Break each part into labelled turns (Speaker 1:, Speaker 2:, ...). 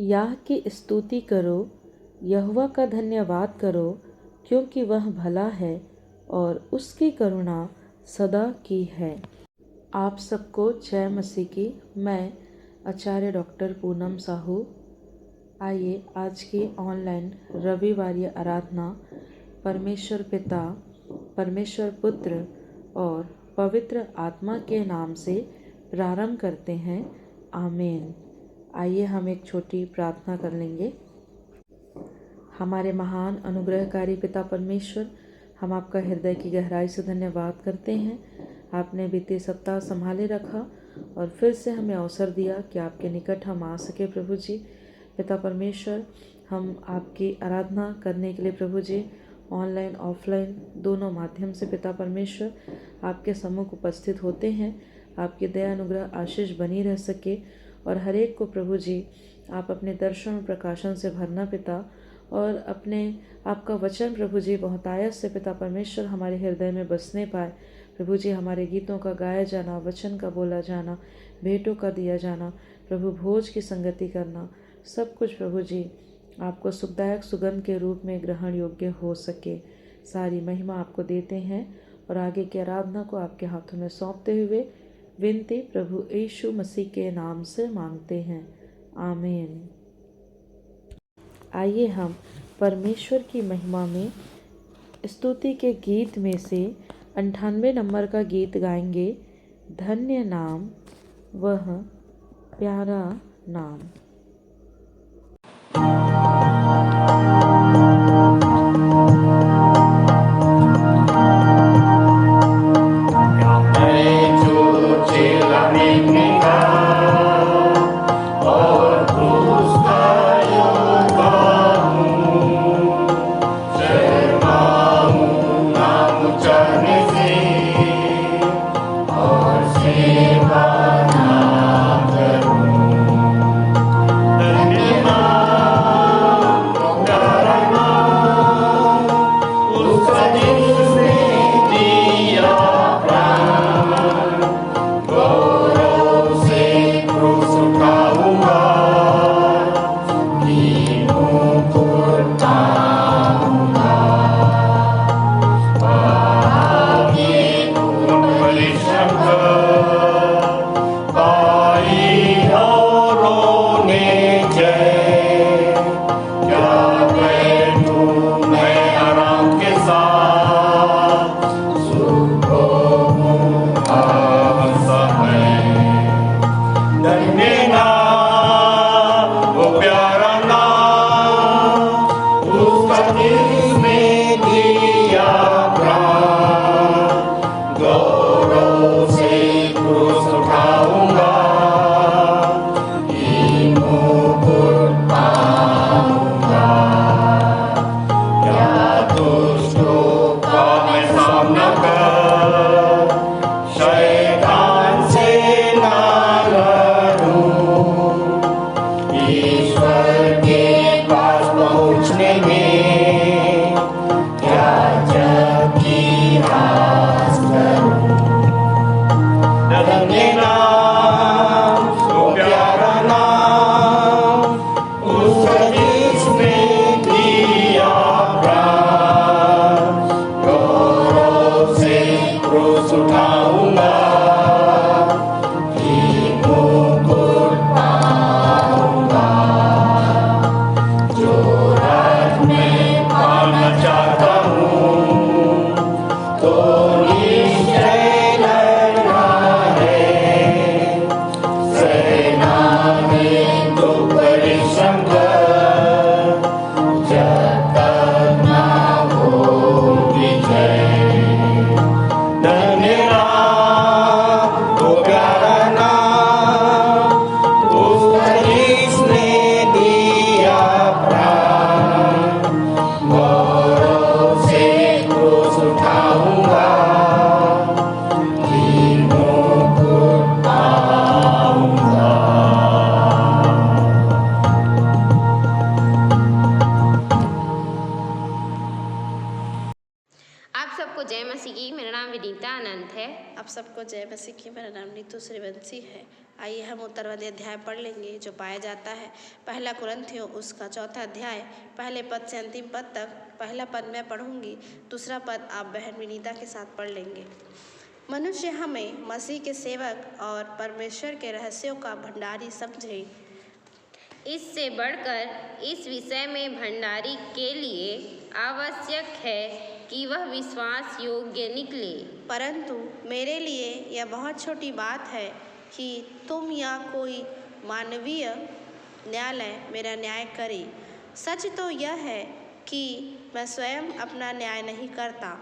Speaker 1: याह की स्तुति करो, यहोवा का धन्यवाद करो, क्योंकि वह भला है और उसकी करुणा सदा की है। आप सबको जय मसीह की। मैं आचार्य डॉक्टर पूनम साहू। आइए आज की ऑनलाइन रविवारीय आराधना परमेश्वर पिता, परमेश्वर पुत्र और पवित्र आत्मा के नाम से प्रारंभ करते हैं। आमीन। आइए हम एक छोटी प्रार्थना कर लेंगे। हमारे महान अनुग्रहकारी पिता परमेश्वर, हम आपका हृदय की गहराई से धन्यवाद करते हैं। आपने बीते सप्ताह संभाले रखा और फिर से हमें अवसर दिया कि आपके निकट हम आ सके। प्रभु जी पिता परमेश्वर, हम आपकी आराधना करने के लिए प्रभु जी ऑनलाइन ऑफलाइन दोनों माध्यम से पिता परमेश्वर आपके सम्मुख उपस्थित होते हैं। आपकी दया अनुग्रह आशीष बनी रह सके और हर एक को प्रभु जी आप अपने दर्शन और प्रकाशन से भरना पिता, और अपने आपका वचन प्रभु जी बहुतायत से पिता परमेश्वर हमारे हृदय में बसने पाए। प्रभु जी हमारे गीतों का गाया जाना, वचन का बोला जाना, भेंटों का दिया जाना, प्रभु भोज की संगति करना, सब कुछ प्रभु जी आपको सुखदायक सुगंध के रूप में ग्रहण योग्य हो सके। सारी महिमा आपको देते हैं और आगे की आराधना को आपके हाथों में सौंपते हुए विनती प्रभु यीशु मसीह के नाम से मांगते हैं। आमीन। आइए हम परमेश्वर की महिमा में स्तुति के गीत में से 98 नंबर का गीत गाएंगे। धन्य नाम वह प्यारा नाम।
Speaker 2: सबको जय मसीह की। मेरा नाम नीतू श्रीवंशी है। आइए हम उत्तरवादी अध्याय पढ़ लेंगे जो पाया जाता है पहला कुरिन्थियों उसका 4 अध्याय पहले पद से अंतिम पद तक। पहला पद मैं पढ़ूंगी, दूसरा पद आप बहन विनीता के साथ पढ़ लेंगे। मनुष्य हमें मसीह के सेवक और परमेश्वर के रहस्यों का भंडारी समझे।
Speaker 3: इससे बढ़कर इस विषय में भंडारी के लिए आवश्यक है कि वह विश्वास योग्य निकले।
Speaker 2: परंतु मेरे लिए यह बहुत छोटी बात है कि तुम या कोई मानवीय न्यायालय मेरा न्याय करे। सच तो यह है कि मैं स्वयं अपना न्याय नहीं करता।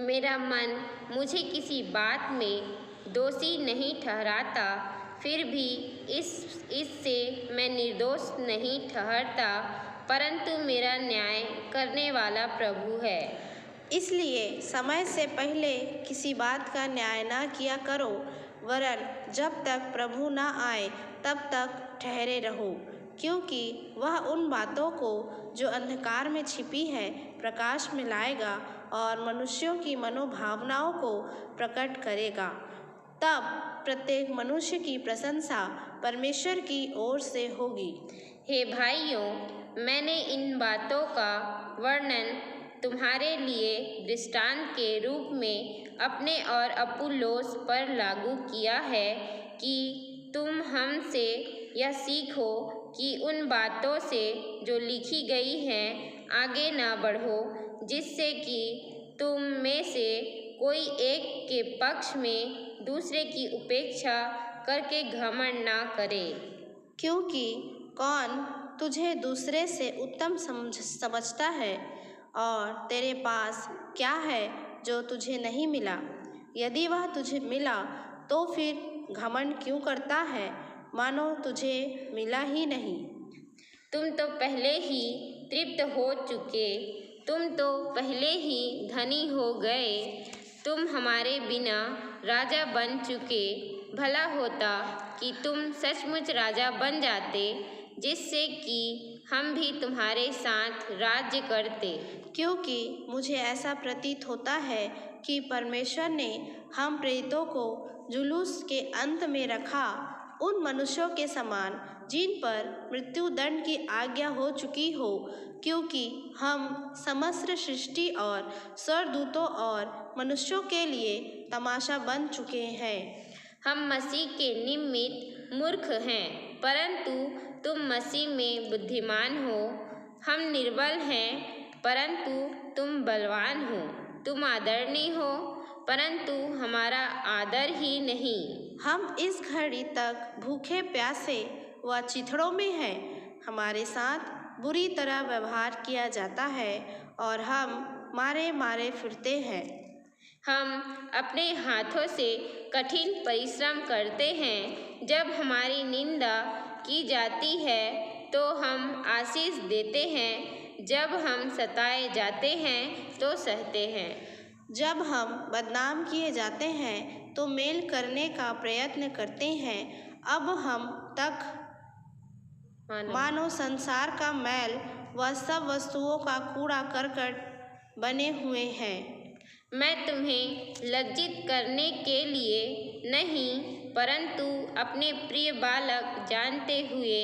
Speaker 3: मेरा मन मुझे किसी बात में दोषी नहीं ठहराता, फिर भी इससे मैं निर्दोष नहीं ठहरता, परंतु मेरा न्याय करने वाला प्रभु है।
Speaker 2: इसलिए समय से पहले किसी बात का न्याय ना किया करो, वरन जब तक प्रभु ना आए तब तक ठहरे रहो, क्योंकि वह उन बातों को जो अंधकार में छिपी है प्रकाश में लाएगा और मनुष्यों की मनोभावनाओं को प्रकट करेगा। तब प्रत्येक मनुष्य की प्रशंसा परमेश्वर की ओर से होगी।
Speaker 3: हे भाइयों, मैंने इन बातों का वर्णन तुम्हारे लिए दृष्टांत के रूप में अपने और अपुल्लोस पर लागू किया है कि तुम हमसे यह सीखो कि उन बातों से जो लिखी गई हैं आगे ना बढ़ो, जिससे कि तुम में से कोई एक के पक्ष में दूसरे की उपेक्षा करके घमंड ना करे।
Speaker 2: क्योंकि कौन तुझे दूसरे से उत्तम समझता है, और तेरे पास क्या है जो तुझे नहीं मिला? यदि वह तुझे मिला तो फिर घमंड क्यों करता है, मानो तुझे मिला ही नहीं?
Speaker 3: तुम तो पहले ही तृप्त हो चुके, तुम तो पहले ही धनी हो गए, तुम हमारे बिना राजा बन चुके। भला होता कि तुम सचमुच राजा बन जाते, जिससे कि हम भी तुम्हारे साथ राज्य करते।
Speaker 2: क्योंकि मुझे ऐसा प्रतीत होता है कि परमेश्वर ने हम प्रेरितों को जुलूस के अंत में रखा, उन मनुष्यों के समान जिन पर मृत्यु दंड की आज्ञा हो चुकी हो, क्योंकि हम समस्त सृष्टि और स्वर्गदूतों और मनुष्यों के लिए तमाशा बन चुके हैं।
Speaker 3: हम मसीह के निमित्त मूर्ख हैं, परंतु तुम मसीह में बुद्धिमान हो। हम निर्बल हैं, परंतु तुम बलवान हो। तुम आदरणीय हो, परंतु हमारा आदर ही नहीं।
Speaker 2: हम इस घड़ी तक भूखे प्यासे व चिथड़ों में हैं। हमारे साथ बुरी तरह व्यवहार किया जाता है और हम मारे मारे फिरते हैं।
Speaker 3: हम अपने हाथों से कठिन परिश्रम करते हैं। जब हमारी निंदा की जाती है तो हम आशीष देते हैं, जब हम सताए जाते हैं तो सहते हैं।
Speaker 2: जब हम बदनाम किए जाते हैं तो मेल करने का प्रयत्न करते हैं। अब हम तक मानो संसार का मैल व सब वस्तुओं का कूड़ा करकट बने हुए हैं।
Speaker 3: मैं तुम्हें लज्जित करने के लिए नहीं, परंतु अपने प्रिय बालक जानते हुए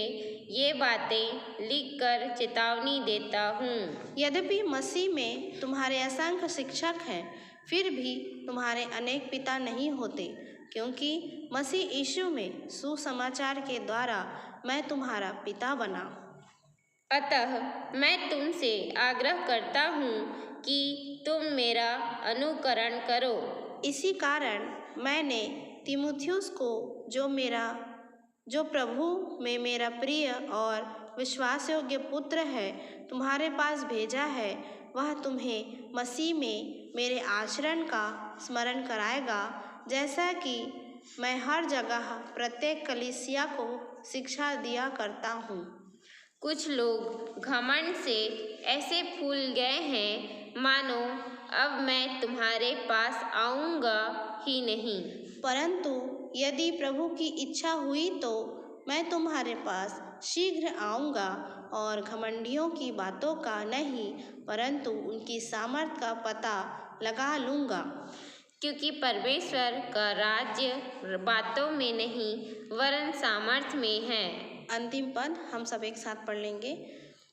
Speaker 3: ये बातें लिखकर चेतावनी देता हूँ।
Speaker 2: यद्यपि मसीह में तुम्हारे असंख्य शिक्षक हैं, फिर भी तुम्हारे अनेक पिता नहीं होते, क्योंकि मसीह यीशु में सुसमाचार के द्वारा मैं तुम्हारा पिता बना।
Speaker 3: अतः मैं तुमसे आग्रह करता हूँ कि तुम मेरा अनुकरण करो।
Speaker 2: इसी कारण मैंने तीमुथियुस को, जो प्रभु में मेरा प्रिय और विश्वास योग्य पुत्र है, तुम्हारे पास भेजा है। वह तुम्हें मसीह में मेरे आचरण का स्मरण कराएगा, जैसा कि मैं हर जगह प्रत्येक कलीसिया को शिक्षा दिया करता हूँ।
Speaker 3: कुछ लोग घमंड से ऐसे फूल गए हैं मानो अब मैं तुम्हारे पास आऊँगा ही नहीं।
Speaker 2: परंतु यदि प्रभु की इच्छा हुई तो मैं तुम्हारे पास शीघ्र आऊँगा और घमंडियों की बातों का नहीं, परंतु उनकी सामर्थ का पता लगा लूँगा।
Speaker 3: क्योंकि परमेश्वर का राज्य बातों में नहीं वरन सामर्थ्य में है।
Speaker 2: अंतिम पद हम सब एक साथ पढ़ लेंगे।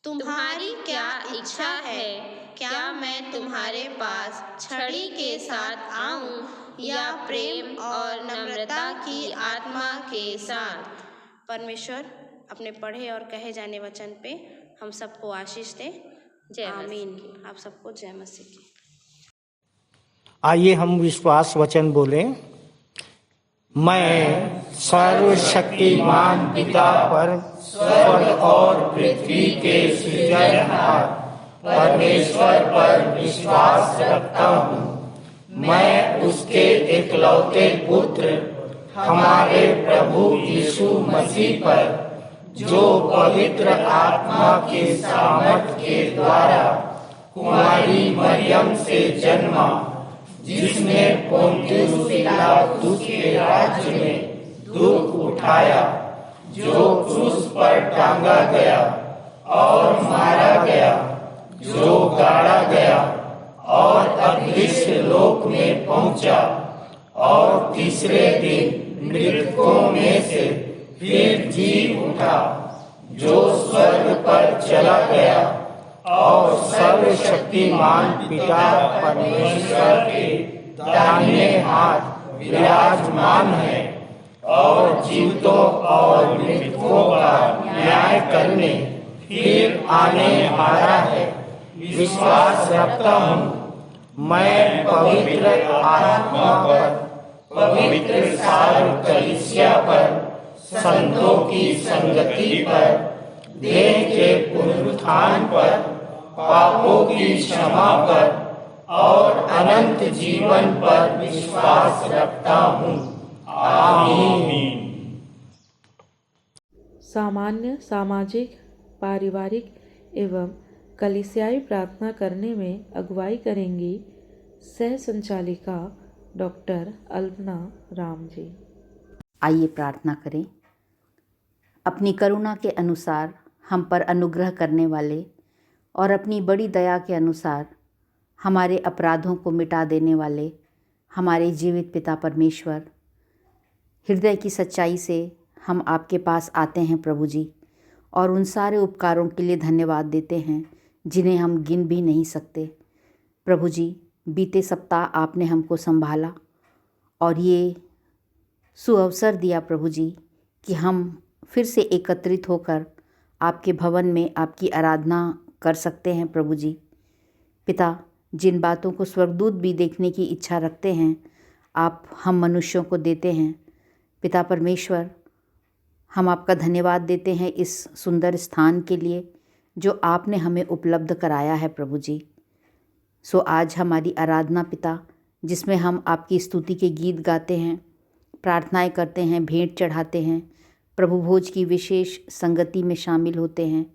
Speaker 3: तुम्हारी क्या इच्छा है, क्या मैं तुम्हारे पास छड़ी के साथ आऊं या प्रेम और नम्रता की आत्मा के साथ।
Speaker 2: परमेश्वर अपने पढ़े और कहे जाने वचन पे हम सबको आशीष दे।
Speaker 3: जय
Speaker 2: आमीन। आप सबको जय मसीह की।
Speaker 4: आइए हम विश्वास वचन बोलें। मैं सर्वशक्तिमान पिता पर स्वर्ग और पृथ्वी के सृजनहार परमेश्वर पर विश्वास रखता हूँ। मैं उसके एकलौते पुत्र हमारे प्रभु यीशु मसीह पर, जो पवित्र आत्मा के सामर्थ के द्वारा कुमारी मरियम से जन्मा, जिसने पोंतियुस पिलातुस के राज्य में दुख उठाया, जो क्रूस पर टांगा गया और मारा गया, जो गाड़ा गया और अदृश्य लोक में पहुंचा, और तीसरे दिन मृतकों में से फिर जी उठा, जो स्वर्ग पर चला गया और सर्वशक्तिमान पिता परमेश्वर के दाहिने हाथ विराजमान है, और जीवितों और मृतकों का न्याय करने फिर आने वाला है। विश्वास रखता हूँ मैं पवित्र आत्मा पर, पवित्र सार्व कलीसिया पर, संतों की संगति पर, देह के पुनरुत्थान पर, पापों की क्षमा पर और अनंत जीवन पर विश्वास रखता हूँ। आमीन।
Speaker 1: सामान्य, सामाजिक, पारिवारिक एवं कलीसियाई प्रार्थना करने में अगुवाई करेंगी सह संचालिका डॉक्टर अल्पना राम जी।
Speaker 5: आइए प्रार्थना करें। अपनी करुणा के अनुसार हम पर अनुग्रह करने वाले और अपनी बड़ी दया के अनुसार हमारे अपराधों को मिटा देने वाले हमारे जीवित पिता परमेश्वर, हृदय की सच्चाई से हम आपके पास आते हैं प्रभु जी, और उन सारे उपकारों के लिए धन्यवाद देते हैं जिन्हें हम गिन भी नहीं सकते। प्रभु जी, बीते सप्ताह आपने हमको संभाला और ये सुअवसर दिया प्रभु जी कि हम फिर से एकत्रित होकर आपके भवन में आपकी आराधना कर सकते हैं। प्रभु जी पिता, जिन बातों को स्वर्गदूत भी देखने की इच्छा रखते हैं, आप हम मनुष्यों को देते हैं। पिता परमेश्वर, हम आपका धन्यवाद देते हैं इस सुंदर स्थान के लिए जो आपने हमें उपलब्ध कराया है प्रभु जी। सो आज हमारी आराधना पिता, जिसमें हम आपकी स्तुति के गीत गाते हैं, प्रार्थनाएं करते हैं, भेंट चढ़ाते हैं, प्रभु भोज की विशेष संगति में शामिल होते हैं,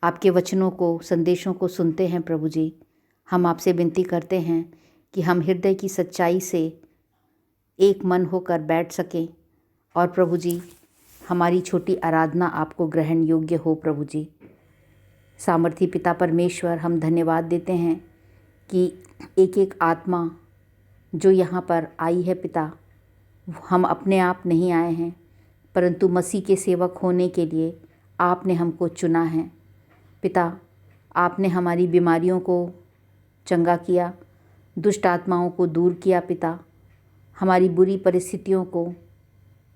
Speaker 5: आपके वचनों को, संदेशों को सुनते हैं प्रभु जी, हम आपसे विनती करते हैं कि हम हृदय की सच्चाई से एक मन होकर बैठ सकें और प्रभु जी हमारी छोटी आराधना आपको ग्रहण योग्य हो। प्रभु जी सामर्थी पिता परमेश्वर, हम धन्यवाद देते हैं कि एक एक आत्मा जो यहाँ पर आई है पिता, हम अपने आप नहीं आए हैं, परंतु मसीह के सेवक होने के लिए आपने हमको चुना है। पिता, आपने हमारी बीमारियों को चंगा किया, दुष्ट आत्माओं को दूर किया पिता, हमारी बुरी परिस्थितियों को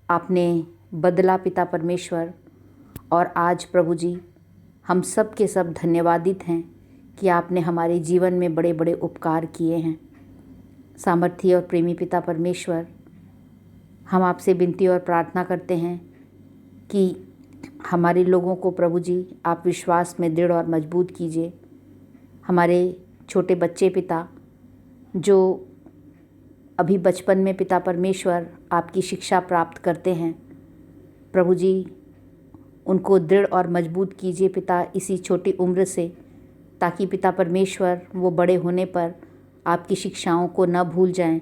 Speaker 5: आपने बदला पिता परमेश्वर। और आज प्रभु जी हम सब के सब धन्यवादित हैं कि आपने हमारे जीवन में बड़े बड़े उपकार किए हैं। सामर्थी और प्रेमी पिता परमेश्वर, हम आपसे विनती और प्रार्थना करते हैं कि हमारे लोगों को प्रभु जी आप विश्वास में दृढ़ और मजबूत कीजिए। हमारे छोटे बच्चे पिता जो अभी बचपन में पिता परमेश्वर आपकी शिक्षा प्राप्त करते हैं, प्रभु जी उनको दृढ़ और मजबूत कीजिए पिता इसी छोटी उम्र से, ताकि पिता परमेश्वर वो बड़े होने पर आपकी शिक्षाओं को न भूल जाएं,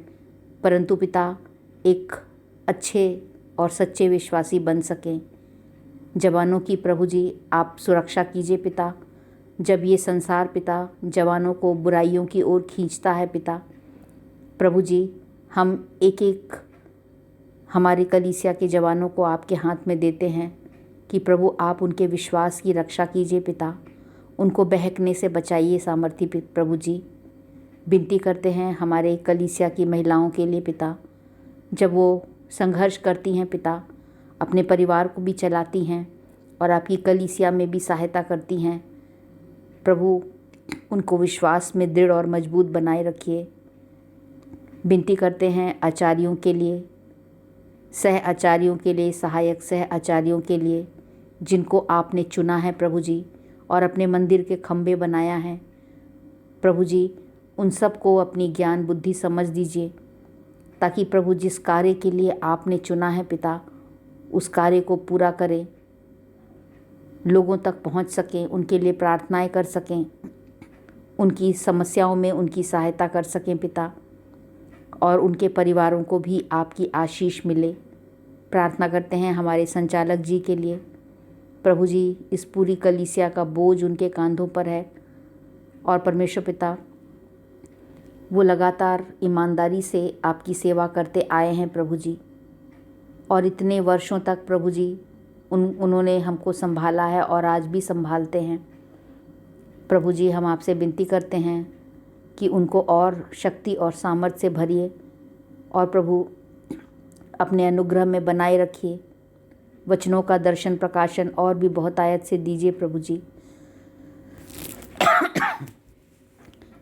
Speaker 5: परंतु पिता एक अच्छे और सच्चे विश्वासी बन सकें। जवानों की प्रभु जी आप सुरक्षा कीजिए पिता, जब ये संसार पिता जवानों को बुराइयों की ओर खींचता है पिता, प्रभु जी हम एक एक हमारे कलीसिया के जवानों को आपके हाथ में देते हैं कि प्रभु आप उनके विश्वास की रक्षा कीजिए पिता, उनको बहकने से बचाइए सामर्थी प्रभु जी। विनती करते हैं हमारे कलीसिया की महिलाओं के लिए पिता, जब वो संघर्ष करती हैं पिता, अपने परिवार को भी चलाती हैं और आपकी कलीसिया में भी सहायता करती हैं प्रभु, उनको विश्वास में दृढ़ और मजबूत बनाए रखिए। विनती करते हैं आचार्यों के लिए, सह आचार्यों के लिए, सहायक सह आचार्यों के लिए, जिनको आपने चुना है प्रभु जी और अपने मंदिर के खंभे बनाया है प्रभु जी। उन सब को अपनी ज्ञान बुद्धि समझ दीजिए, ताकि प्रभु जिस कार्य के लिए आपने चुना है पिता, उस कार्य को पूरा करें, लोगों तक पहुंच सकें, उनके लिए प्रार्थनाएं कर सकें, उनकी समस्याओं में उनकी सहायता कर सकें पिता, और उनके परिवारों को भी आपकी आशीष मिले। प्रार्थना करते हैं हमारे संचालक जी के लिए प्रभु जी, इस पूरी कलीसिया का बोझ उनके कंधों पर है और परमेश्वर पिता, वो लगातार ईमानदारी से आपकी सेवा करते आए हैं प्रभु जी, और इतने वर्षों तक प्रभु जी उन्होंने हमको संभाला है और आज भी संभालते हैं प्रभु जी। हम आपसे विनती करते हैं कि उनको और शक्ति और सामर्थ्य से भरिए और प्रभु अपने अनुग्रह में बनाए रखिए। वचनों का दर्शन प्रकाशन और भी बहुत आयत से दीजिए प्रभु जी।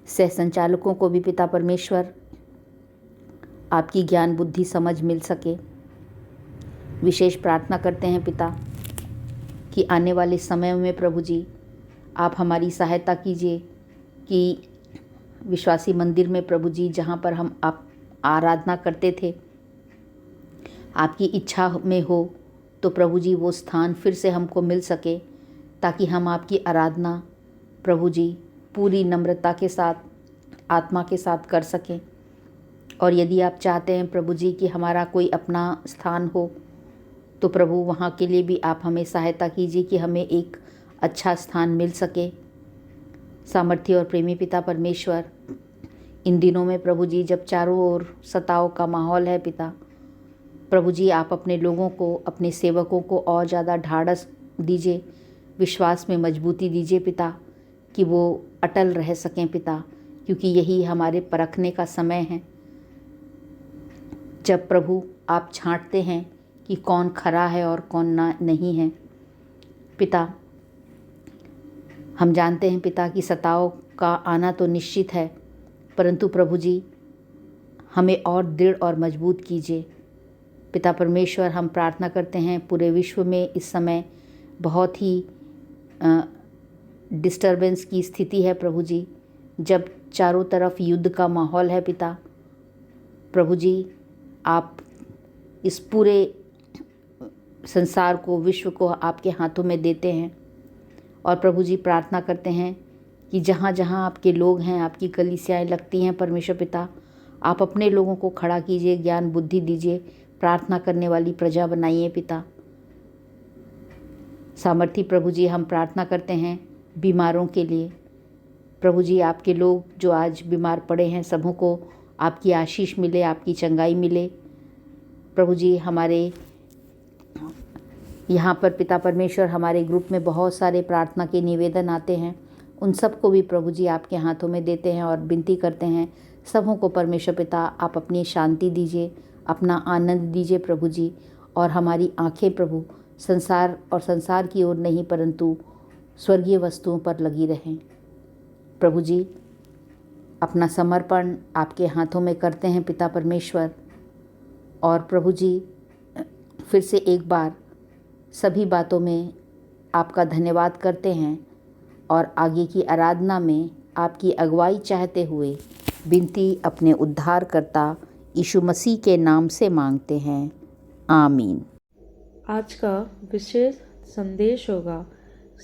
Speaker 5: सह संचालकों को भी पिता परमेश्वर आपकी ज्ञान बुद्धि समझ मिल सके। विशेष प्रार्थना करते हैं पिता कि आने वाले समय में प्रभु जी आप हमारी सहायता कीजिए कि विश्वासी मंदिर में प्रभु जी, जहाँ पर हम आप आराधना करते थे, आपकी इच्छा में हो तो प्रभु जी वो स्थान फिर से हमको मिल सके, ताकि हम आपकी आराधना प्रभु जी पूरी नम्रता के साथ, आत्मा के साथ कर सकें। और यदि आप चाहते हैं प्रभु जी कि हमारा कोई अपना स्थान हो, तो प्रभु वहाँ के लिए भी आप हमें सहायता कीजिए कि हमें एक अच्छा स्थान मिल सके। सामर्थ्य और प्रेमी पिता परमेश्वर, इन दिनों में प्रभु जी जब चारों ओर सताव का माहौल है पिता, प्रभु जी आप अपने लोगों को, अपने सेवकों को और ज़्यादा ढाढ़स दीजिए, विश्वास में मजबूती दीजिए पिता, कि वो अटल रह सकें पिता, क्योंकि यही हमारे परखने का समय है, जब प्रभु आप छांटते हैं कि कौन खरा है और कौन नहीं है पिता। हम जानते हैं पिता कि सताव का आना तो निश्चित है, परंतु प्रभु जी हमें और दृढ़ और मजबूत कीजिए पिता परमेश्वर। हम प्रार्थना करते हैं, पूरे विश्व में इस समय बहुत ही डिस्टर्बेंस की स्थिति है प्रभु जी, जब चारों तरफ युद्ध का माहौल है पिता। प्रभु जी आप इस पूरे संसार को, विश्व को आपके हाथों में देते हैं, और प्रभु जी प्रार्थना करते हैं कि जहाँ जहाँ आपके लोग हैं, आपकी कलीसियाएँ लगती हैं परमेश्वर पिता, आप अपने लोगों को खड़ा कीजिए, ज्ञान बुद्धि दीजिए, प्रार्थना करने वाली प्रजा बनाइए पिता। सामर्थी प्रभु जी हम प्रार्थना करते हैं बीमारों के लिए प्रभु जी, आपके लोग जो आज बीमार पड़े हैं, सबों को आपकी आशीष मिले, आपकी चंगाई मिले प्रभु जी। हमारे यहाँ पर पिता परमेश्वर, हमारे ग्रुप में बहुत सारे प्रार्थना के निवेदन आते हैं, उन सबको भी प्रभु जी आपके हाथों में देते हैं और विनती करते हैं सबों को परमेश्वर पिता आप अपनी शांति दीजिए, अपना आनंद दीजिए प्रभु जी, और हमारी आंखें प्रभु संसार और संसार की ओर नहीं परंतु स्वर्गीय वस्तुओं पर लगी रहें प्रभु जी। अपना समर्पण आपके हाथों में करते हैं पिता परमेश्वर, और प्रभु जी फिर से एक बार सभी बातों में आपका धन्यवाद करते हैं और आगे की आराधना में आपकी अगुवाई चाहते हुए विनती अपने उद्धारकर्ता यीशु मसीह के नाम से मांगते हैं, आमीन।
Speaker 1: आज का विशेष संदेश होगा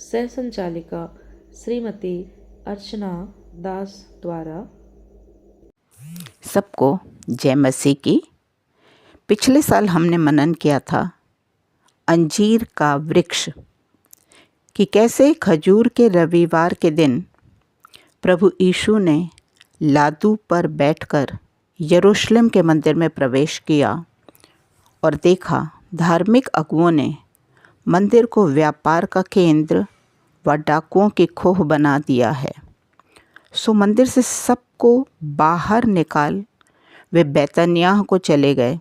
Speaker 1: सह संचालिका श्रीमती अर्चना दास द्वारा।
Speaker 6: सबको जय मसीह की। पिछले साल हमने मनन किया था अंजीर का वृक्ष, कि कैसे खजूर के रविवार के दिन प्रभु यीशु ने लादू पर बैठकर यरूशलेम के मंदिर में प्रवेश किया और देखा धार्मिक अगुओं ने मंदिर को व्यापार का केंद्र व डाकुओं की खोह बना दिया है। सो मंदिर से सबको बाहर निकाल वे बैतनिय्याह को चले गए।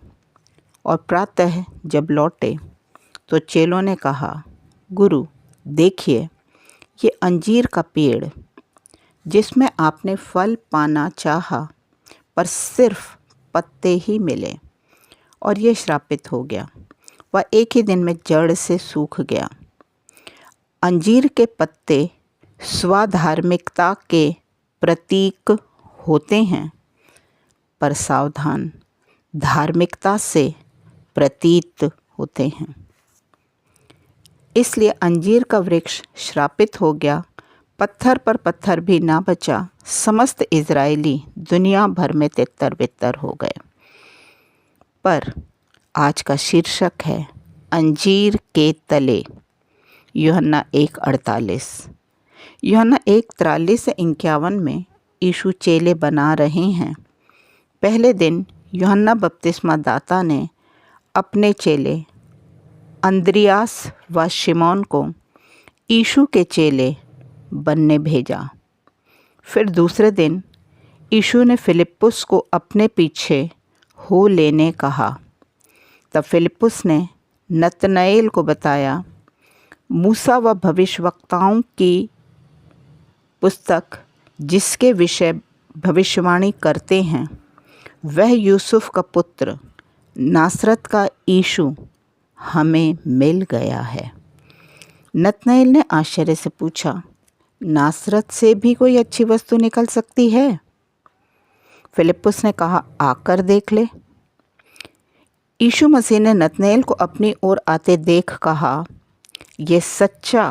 Speaker 6: और प्रातः जब लौटे तो चेलों ने कहा, गुरु देखिए, ये अंजीर का पेड़ जिसमें आपने फल पाना चाहा पर सिर्फ पत्ते ही मिले और ये श्रापित हो गया, वह एक ही दिन में जड़ से सूख गया। अंजीर के पत्ते स्वाधार्मिकता के प्रतीक होते हैं, पर सावधान, धार्मिकता से प्रतीत होते हैं। इसलिए अंजीर का वृक्ष श्रापित हो गया, पत्थर पर पत्थर भी ना बचा। समस्त इजरायली दुनिया भर में तितर बितर हो गए। पर आज का शीर्षक है अंजीर के तले। यूहन्ना 1:48। यूहन्ना 1:43 से 51 में यीशु चेले बना रहे हैं। पहले दिन यूहन्ना बपतिस्मा दाता ने अपने चेले अंद्रियास व शिमोन को यीशु के चेले बनने भेजा। फिर दूसरे दिन यीशु ने फिलिप्पुस को अपने पीछे हो लेने कहा। तब फिलिप्पुस ने नतनएल को बताया, मूसा व भविष्यवक्ताओं की पुस्तक जिसके विषय भविष्यवाणी करते हैं, वह यूसुफ का पुत्र नासरत का यीशु हमें मिल गया है। नतनएल ने आश्चर्य से पूछा, नासरत से भी कोई अच्छी वस्तु निकल सकती है? फिलिप्पुस ने कहा, आकर देख ले। यीशु मसीह ने नतनएल को अपनी ओर आते देख कहा, यह सच्चा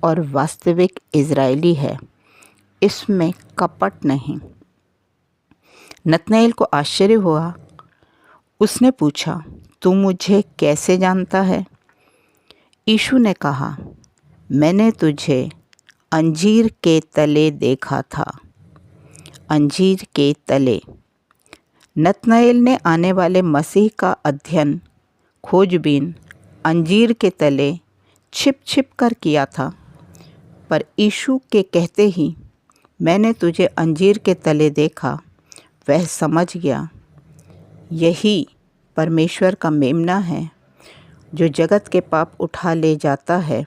Speaker 6: और वास्तविक इजरायली है, इसमें कपट नहीं। नतनएल को आश्चर्य हुआ। उसने पूछा, तू मुझे कैसे जानता है? यीशु ने कहा, मैंने तुझे अंजीर के तले देखा था। अंजीर के तले। नतनएल ने आने वाले मसीह का अध्ययन खोजबीन अंजीर के तले छिप छिप कर किया था, पर यीशु के कहते ही मैंने तुझे अंजीर के तले देखा, वह समझ गया यही परमेश्वर का मेमना है जो जगत के पाप उठा ले जाता है।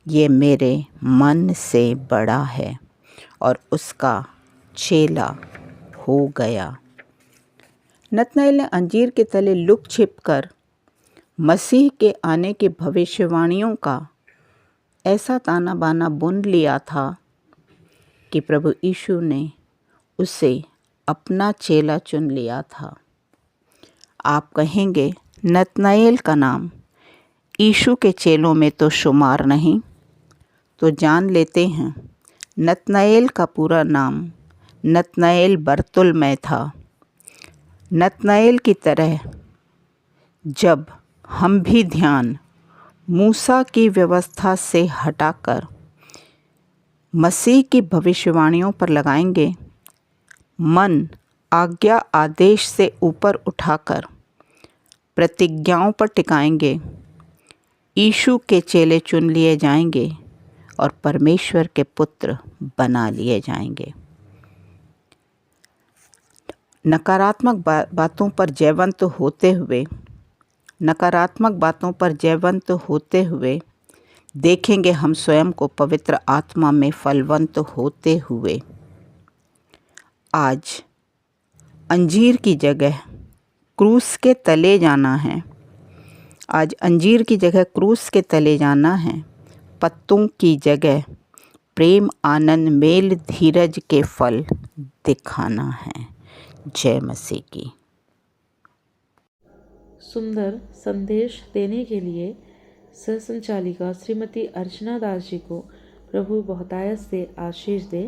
Speaker 6: ये मेरे मन से बड़ा है और उसका चेला हो गया। नतनएल ने अंजीर के तले लुक छिप कर मसीह के आने की भविष्यवाणियों का ऐसा ताना बाना बुन लिया था कि प्रभु यीशु ने उसे अपना चेला चुन लिया था। आप कहेंगे, नतनएल का नाम यीशु के चेलों में तो शुमार नहीं। तो जान लेते हैं, नतनएल का पूरा नाम नतनएल बरतुल्मै था। नतनएल की तरह जब हम भी ध्यान मूसा की व्यवस्था से हटाकर मसीह की भविष्यवाणियों पर लगाएंगे, मन आज्ञा आदेश से ऊपर उठाकर प्रतिज्ञाओं पर टिकाएंगे, यीशु के चेले चुन लिए जाएंगे और परमेश्वर के पुत्र बना लिए जाएंगे। नकारात्मक बातों पर जयवंत होते हुए देखेंगे हम स्वयं को पवित्र आत्मा में फलवंत होते हुए। आज अंजीर की जगह क्रूस के तले जाना है। आज अंजीर की जगह क्रूस के तले जाना है। पत्तों की जगह प्रेम, आनंद, मेल, धीरज के फल दिखाना है। जय मसीह की।
Speaker 1: सुंदर संदेश देने के लिए सहसंचालिका श्रीमती अर्चना दास जी को प्रभु बहुतायत से आशीष दे।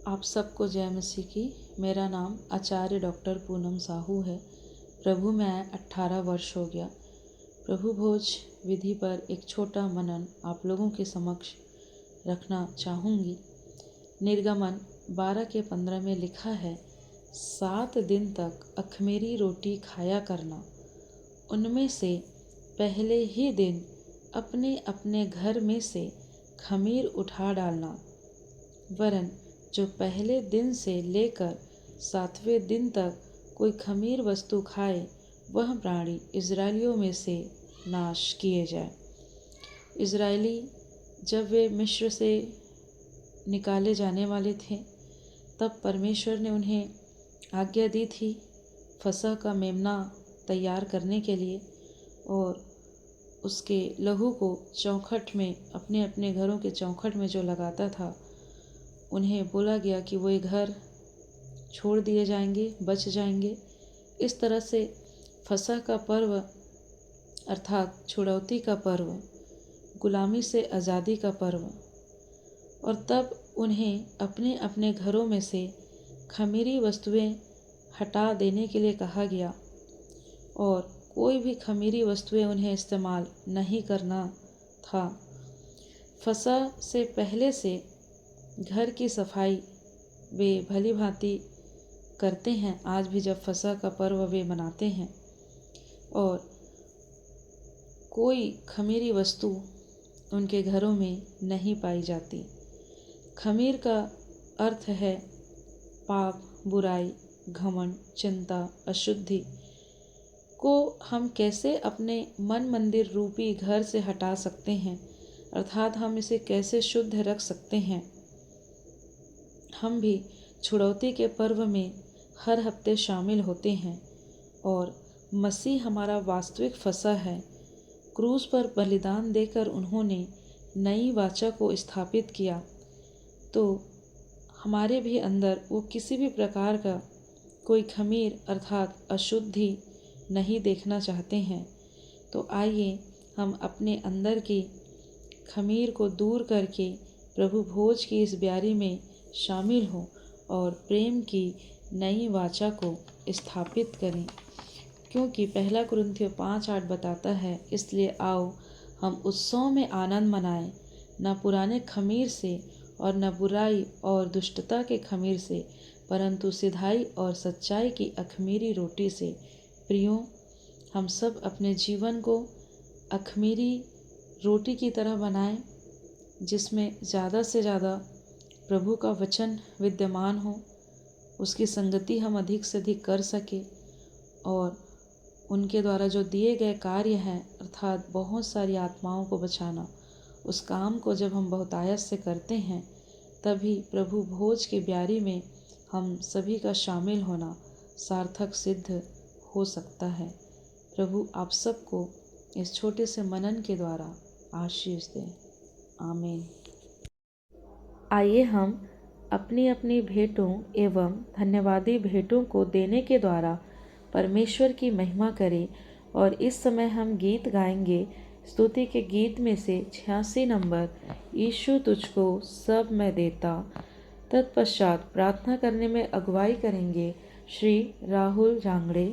Speaker 1: आप सबको जय मसीह की। मेरा नाम आचार्य डॉक्टर पूनम साहू है। प्रभु में आए 18 वर्ष हो गया। प्रभु भोज विधि पर एक छोटा मनन आप लोगों के समक्ष रखना चाहूँगी। निर्गमन 12:15 में लिखा है, 7 दिन तक अख़मीरी रोटी खाया करना। उनमें से पहले ही दिन अपने अपने घर में से खमीर उठा डालना, वरन जो पहले दिन से लेकर 7वें दिन तक कोई खमीर वस्तु खाए, वह प्राणी इज़राइलियों में से नाश किए जाए। इज़राइली जब वे मिस्र से निकाले जाने वाले थे, तब परमेश्वर ने उन्हें आज्ञा दी थी फसह का मेमना तैयार करने के लिए, और उसके लहू को चौखट में, अपने अपने घरों के चौखट में जो लगाता था, उन्हें बोला गया कि वो ये घर छोड़ दिए जाएंगे, बच जाएंगे। इस तरह से फसह का पर्व अर्थात छुड़ौती का पर्व, गुलामी से आज़ादी का पर्व, और तब उन्हें अपने अपने घरों में से खमीरी वस्तुएं हटा देने के लिए कहा गया, और कोई भी खमीरी वस्तुएं उन्हें इस्तेमाल नहीं करना था। फसह से पहले से घर की सफाई वे भली भांति करते हैं। आज भी जब फसह का पर्व वे मनाते हैं, और कोई खमीरी वस्तु उनके घरों में नहीं पाई जाती। खमीर का अर्थ है पाप, बुराई, घमंड, चिंता, अशुद्धि को हम कैसे अपने मन मंदिर रूपी घर से हटा सकते हैं, अर्थात हम इसे कैसे शुद्ध रख सकते हैं। हम भी छुड़ौती के पर्व में हर हफ्ते शामिल होते हैं, और मसीह हमारा वास्तविक फसह है। क्रूस पर बलिदान देकर उन्होंने नई वाचा को स्थापित किया, तो हमारे भी अंदर वो किसी भी प्रकार का कोई खमीर अर्थात अशुद्धि नहीं देखना चाहते हैं। तो आइए हम अपने अंदर की खमीर को दूर करके प्रभु भोज की इस ब्यारी में शामिल हों और प्रेम की नई वाचा को स्थापित करें, क्योंकि 1 कुरिन्थियों 5:8 बताता है, इसलिए आओ हम उत्सव में आनंद मनाएं, न पुराने खमीर से और न बुराई और दुष्टता के खमीर से, परंतु सिधाई और सच्चाई की अख़मीरी रोटी से। प्रियो, हम सब अपने जीवन को अख़मीरी रोटी की तरह बनाएं, जिसमें ज़्यादा से ज़्यादा प्रभु का वचन विद्यमान हो, उसकी संगति हम अधिक से अधिक कर सके, और उनके द्वारा जो दिए गए कार्य हैं अर्थात बहुत सारी आत्माओं को बचाना, उस काम को जब हम बहुतायत से करते हैं, तभी प्रभु भोज की ब्यारी में हम सभी का शामिल होना सार्थक सिद्ध हो सकता है। प्रभु आप सबको इस छोटे से मनन के द्वारा आशीष दें। आमीन। आइए हम अपनी अपनी भेंटों एवं धन्यवादी भेंटों को देने के द्वारा परमेश्वर की महिमा करें, और इस समय हम गीत गाएंगे। स्तुति के गीत में से 86 नंबर, यीशु तुझको सब मैं देता। तत्पश्चात प्रार्थना करने में अगुवाई करेंगे श्री राहुल जांगड़े।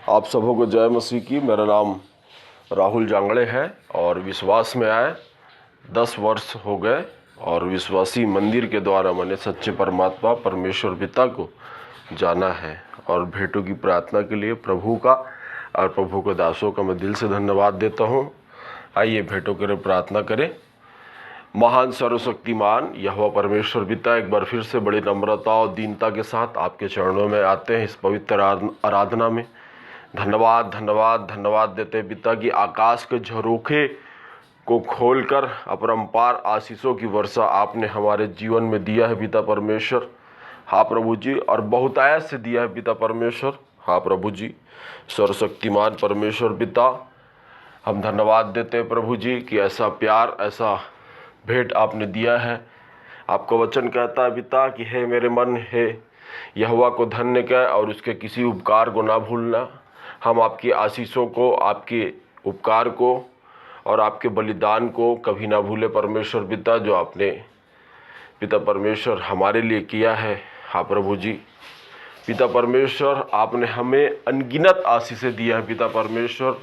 Speaker 7: आप सबों को जय मसीह की। मेरा नाम राहुल जांगड़े है और विश्वास में आए 10 वर्ष हो गए और विश्वासी मंदिर के द्वारा मैंने सच्चे परमात्मा परमेश्वर पिता को जाना है और भेंटों की प्रार्थना के लिए प्रभु का और प्रभु के दासों का मैं दिल से धन्यवाद देता हूँ। आइए भेंटों के लिए प्रार्थना करें। महान सर्वशक्तिमान यहोवा परमेश्वर पिता, एक बार फिर से बड़ी नम्रता और दीनता के साथ आपके चरणों में आते हैं इस पवित्र आराधना में। धन्यवाद धन्यवाद धन्यवाद देते हैं पिता कि आकाश के झरोखे को खोलकर अपरंपार आशीषों की वर्षा आपने हमारे जीवन में दिया है पिता परमेश्वर। हाँ प्रभु जी, और बहुतायत से दिया है पिता परमेश्वर। हाँ प्रभु जी, सर्वशक्तिमान परमेश्वर पिता, हम धन्यवाद देते हैं प्रभु जी कि ऐसा प्यार, ऐसा भेंट आपने दिया है। आपका वचन कहता है पिता कि हे मेरे मन, हे यहोवा को धन्य कह और उसके किसी उपकार को ना भूलना। हम आपकी आशीषों को, आपके उपकार को और आपके बलिदान को कभी ना भूले परमेश्वर पिता, जो आपने पिता परमेश्वर हमारे लिए किया है। हाँ प्रभु जी, पिता परमेश्वर, आपने हमें अनगिनत आशीषें दिया है पिता परमेश्वर।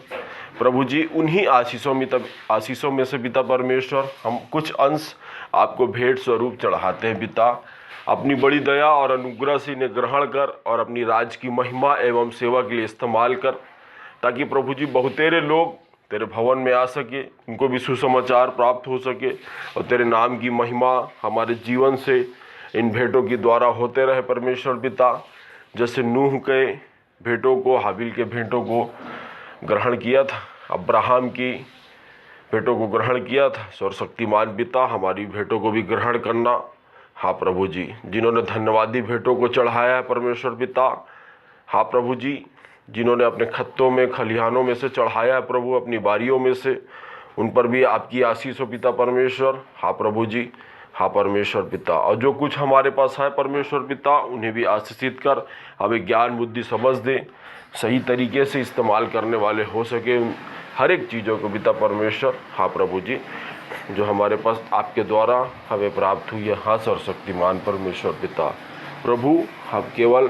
Speaker 7: प्रभु जी, उन्हीं आशीषों में से पिता परमेश्वर हम कुछ अंश आपको भेंट स्वरूप चढ़ाते हैं पिता। अपनी बड़ी दया और अनुग्रह से इन्हें ग्रहण कर और अपनी राज की महिमा एवं सेवा के लिए इस्तेमाल कर, ताकि प्रभु जी बहुतेरे लोग तेरे भवन में आ सके, उनको भी सुसमाचार प्राप्त हो सके और तेरे नाम की महिमा हमारे जीवन से इन भेंटों के द्वारा होते रहे परमेश्वर पिता। जैसे नूह के भेंटों को, हाबिल के भेंटों को ग्रहण किया था, अब्राहम की भेंटों को ग्रहण किया था, सर्वशक्तिमान पिता हमारी भेंटों को भी ग्रहण करना। हाँ प्रभु जी, जिन्होंने धन्यवादी भेंटों को चढ़ाया है परमेश्वर पिता। हाँ प्रभु जी, जिन्होंने अपने खत्तों में, खलिहानों में से चढ़ाया है प्रभु, अपनी बारियों में से, उन पर भी आपकी आशीष हो पिता परमेश्वर। हाँ प्रभु जी, हाँ परमेश्वर पिता, और जो कुछ हमारे पास है परमेश्वर पिता, उन्हें भी आशीषित कर, हमें ज्ञान बुद्धि समझ दे, सही तरीके से इस्तेमाल करने वाले हो सके हर एक चीज़ों को पिता परमेश्वर। हाँ प्रभु जी, जो हमारे पास आपके द्वारा हमें प्राप्त हुई है। हाँ सर्वशक्तिमान परमेश्वर पिता, प्रभु हम केवल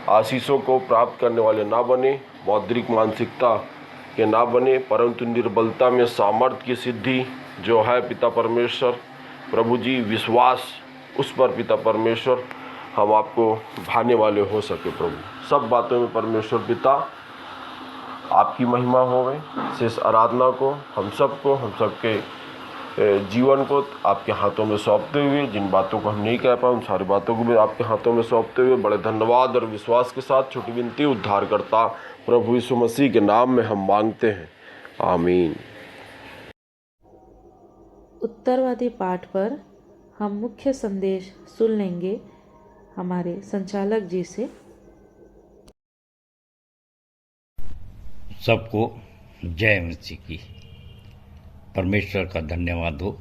Speaker 7: आशीषों को प्राप्त करने वाले ना बने, मौद्रिक मानसिकता के ना बने, परंतु निर्बलता में सामर्थ्य की सिद्धि जो है पिता परमेश्वर। प्रभु जी, विश्वास उस पर पिता परमेश्वर हम आपको भाने वाले हो सके प्रभु। सब बातों में परमेश्वर पिता आपकी महिमा होवे। शेष आराधना को हम सबके जीवन को आपके हाथों में सौंपते हुए, जिन बातों को हम नहीं कह पाए उन सारी बातों को भी आपके हाथों में सौंपते हुए, बड़े धन्यवाद और विश्वास के साथ छोटी विनती उद्धारकर्ता प्रभु यीशु मसीह के नाम में हम मांगते हैं, आमीन।
Speaker 1: उत्तरवादी पाठ पर हम मुख्य संदेश सुन लेंगे हमारे संचालक जी से।
Speaker 8: सबको जय मसीह की। परमेश्वर का धन्यवाद हो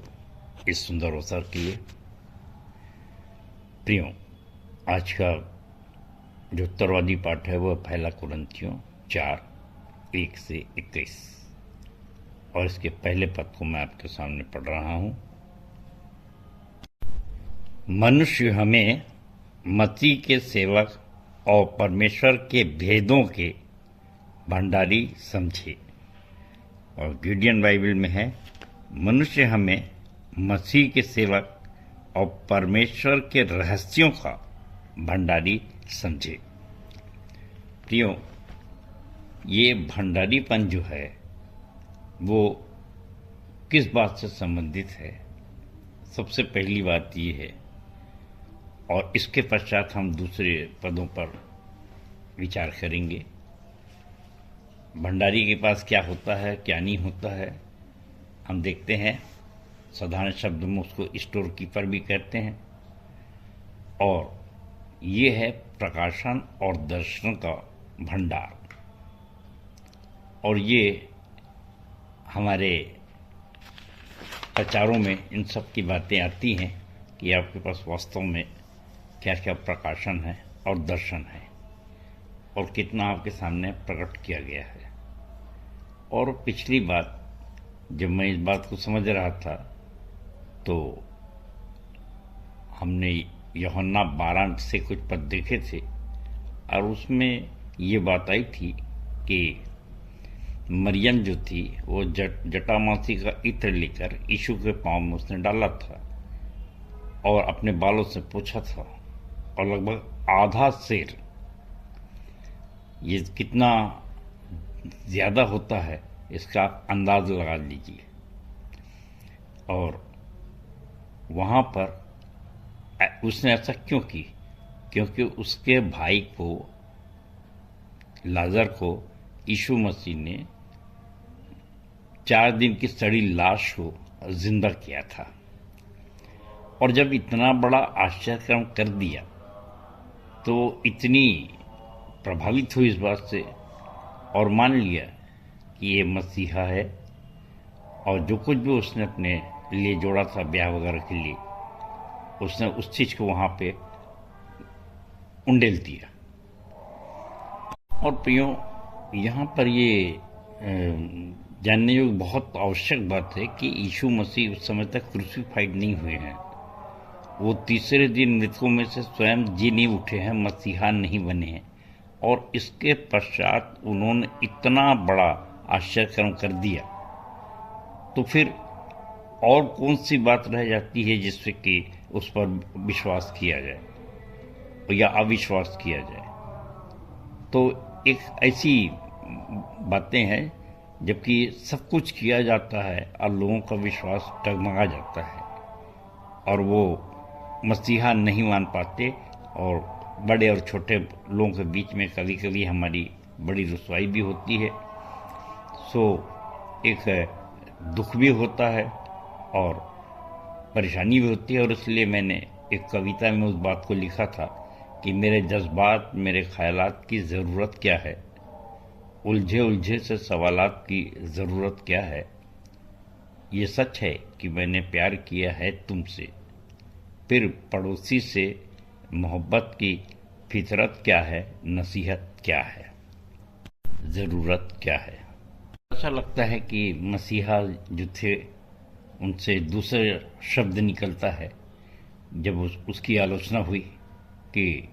Speaker 8: इस सुंदर अवसर के लिए। प्रियो, आज का जो उत्तरवादी पाठ है वह पहला कुरिन्थियों 4 1 से 21 और इसके पहले पद को मैं आपके सामने पढ़ रहा हूं। मनुष्य हमें मसीह के सेवक और परमेश्वर के भेदों के भंडारी समझे। और गिडियन बाइबल में है, मनुष्य हमें मसीह के सेवक और परमेश्वर के रहस्यों का भंडारी समझे। प्रियो, ये भंडारीपन जो है वो किस बात से संबंधित है? सबसे पहली बात ये है, और इसके पश्चात हम दूसरे पदों पर विचार करेंगे। भंडारी के पास क्या होता है, क्या नहीं होता है, हम देखते हैं। साधारण शब्द में उसको स्टोर कीपर भी कहते हैं। और ये है प्रकाशन और दर्शन का भंडार। और ये हमारे प्रचारों में इन सब की बातें आती हैं कि आपके पास वास्तव में क्या क्या प्रकाशन है और दर्शन है और कितना आपके सामने प्रकट किया गया है। और पिछली बात जब मैं इस बात को समझ रहा था तो हमने यूहन्ना 12 से कुछ पद देखे थे और उसमें ये बात आई थी कि मरियम जो थी वो जटामासी का इत्र लेकर यीशु के पांव में उसने डाला था और अपने बालों से पूछा था, और लगभग आधा सेर, ये कितना ज्यादा होता है इसका आप अंदाज लगा लीजिए। और वहां पर उसने ऐसा क्यों की? क्योंकि उसके भाई को, लाजर को, यीशु मसीह ने 4 दिन की सड़ी लाश को जिंदा किया था। और जब इतना बड़ा आश्चर्य कर दिया तो इतनी प्रभावित हुई इस बात से और मान लिया कि ये मसीहा है। और जो कुछ भी उसने अपने लिए जोड़ा था ब्याह वगैरह के लिए, उसने उस चीज को वहां पे उंडेल दिया। और प्रियो, यहाँ पर ये जानने योग्य बहुत आवश्यक बात है कि यीशु मसीह उस समय तक क्रूसिफाइड नहीं हुए हैं। वो तीसरे दिन मृतकों में से स्वयं जी नहीं उठे हैं, मसीहा नहीं बने हैं। और इसके पश्चात उन्होंने इतना बड़ा आश्चर्य कर दिया, तो फिर और कौन सी बात रह जाती है जिससे कि उस पर विश्वास किया जाए या अविश्वास किया जाए? तो एक ऐसी बातें हैं जबकि सब कुछ किया जाता है और लोगों का विश्वास डगमगा जाता है और वो मसीहा नहीं मान पाते। और बड़े और छोटे लोगों के बीच में कभी कभी हमारी बड़ी रुसवाई भी होती है। सो एक दुख भी होता है और परेशानी भी होती है। और इसलिए मैंने एक कविता में उस बात को लिखा था कि मेरे जज्बात, मेरे ख्यालात की ज़रूरत क्या है, उलझे उलझे से सवालात की ज़रूरत क्या है। ये सच है कि मैंने प्यार किया है तुमसे, फिर पड़ोसी से मोहब्बत की फितरत क्या है, नसीहत क्या है, ज़रूरत क्या है। ऐसा लगता है कि मसीहा जो थे उनसे दूसरे शब्द निकलता है जब उसकी आलोचना हुई कि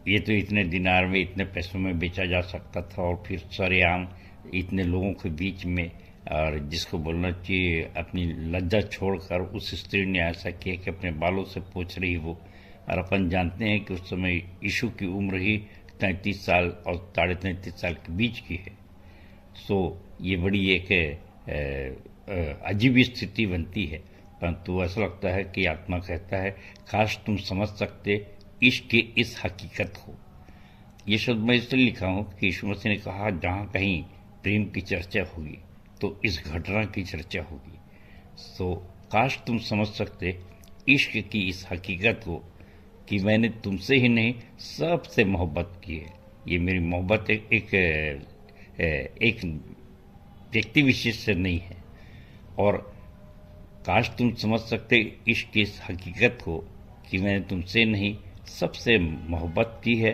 Speaker 8: ये तो इतने दिनार में, इतने पैसों में बेचा जा सकता था और फिर सरेआम इतने लोगों के बीच में, और जिसको बोलना चाहिए अपनी लज्जा छोड़कर उस स्त्री ने ऐसा किया कि अपने बालों से पोंछ रही वो। और अपन जानते हैं कि उस समय यीशु की उम्र ही 33 साल और 33.5 साल के बीच की है। सो ये बड़ी एक अजीब स्थिति बनती है। परंतु ऐसा लगता है कि आत्मा कहता है, काश तुम समझ सकते इश्क की इस हकीकत को। ये शब्द मैं इसलिए लिखा हूँ कि यीशु मसीह ने कहा, जहाँ कहीं प्रेम की चर्चा होगी तो इस घटना की चर्चा होगी। सो काश तुम समझ सकते इश्क की इस हकीकत को कि मैंने तुमसे ही नहीं सबसे मोहब्बत की है। ये मेरी मोहब्बत एक व्यक्ति विशेष से नहीं है। और काश तुम समझ सकते इश्क की इस हकीकत को कि मैंने तुमसे नहीं सबसे मोहब्बत की है,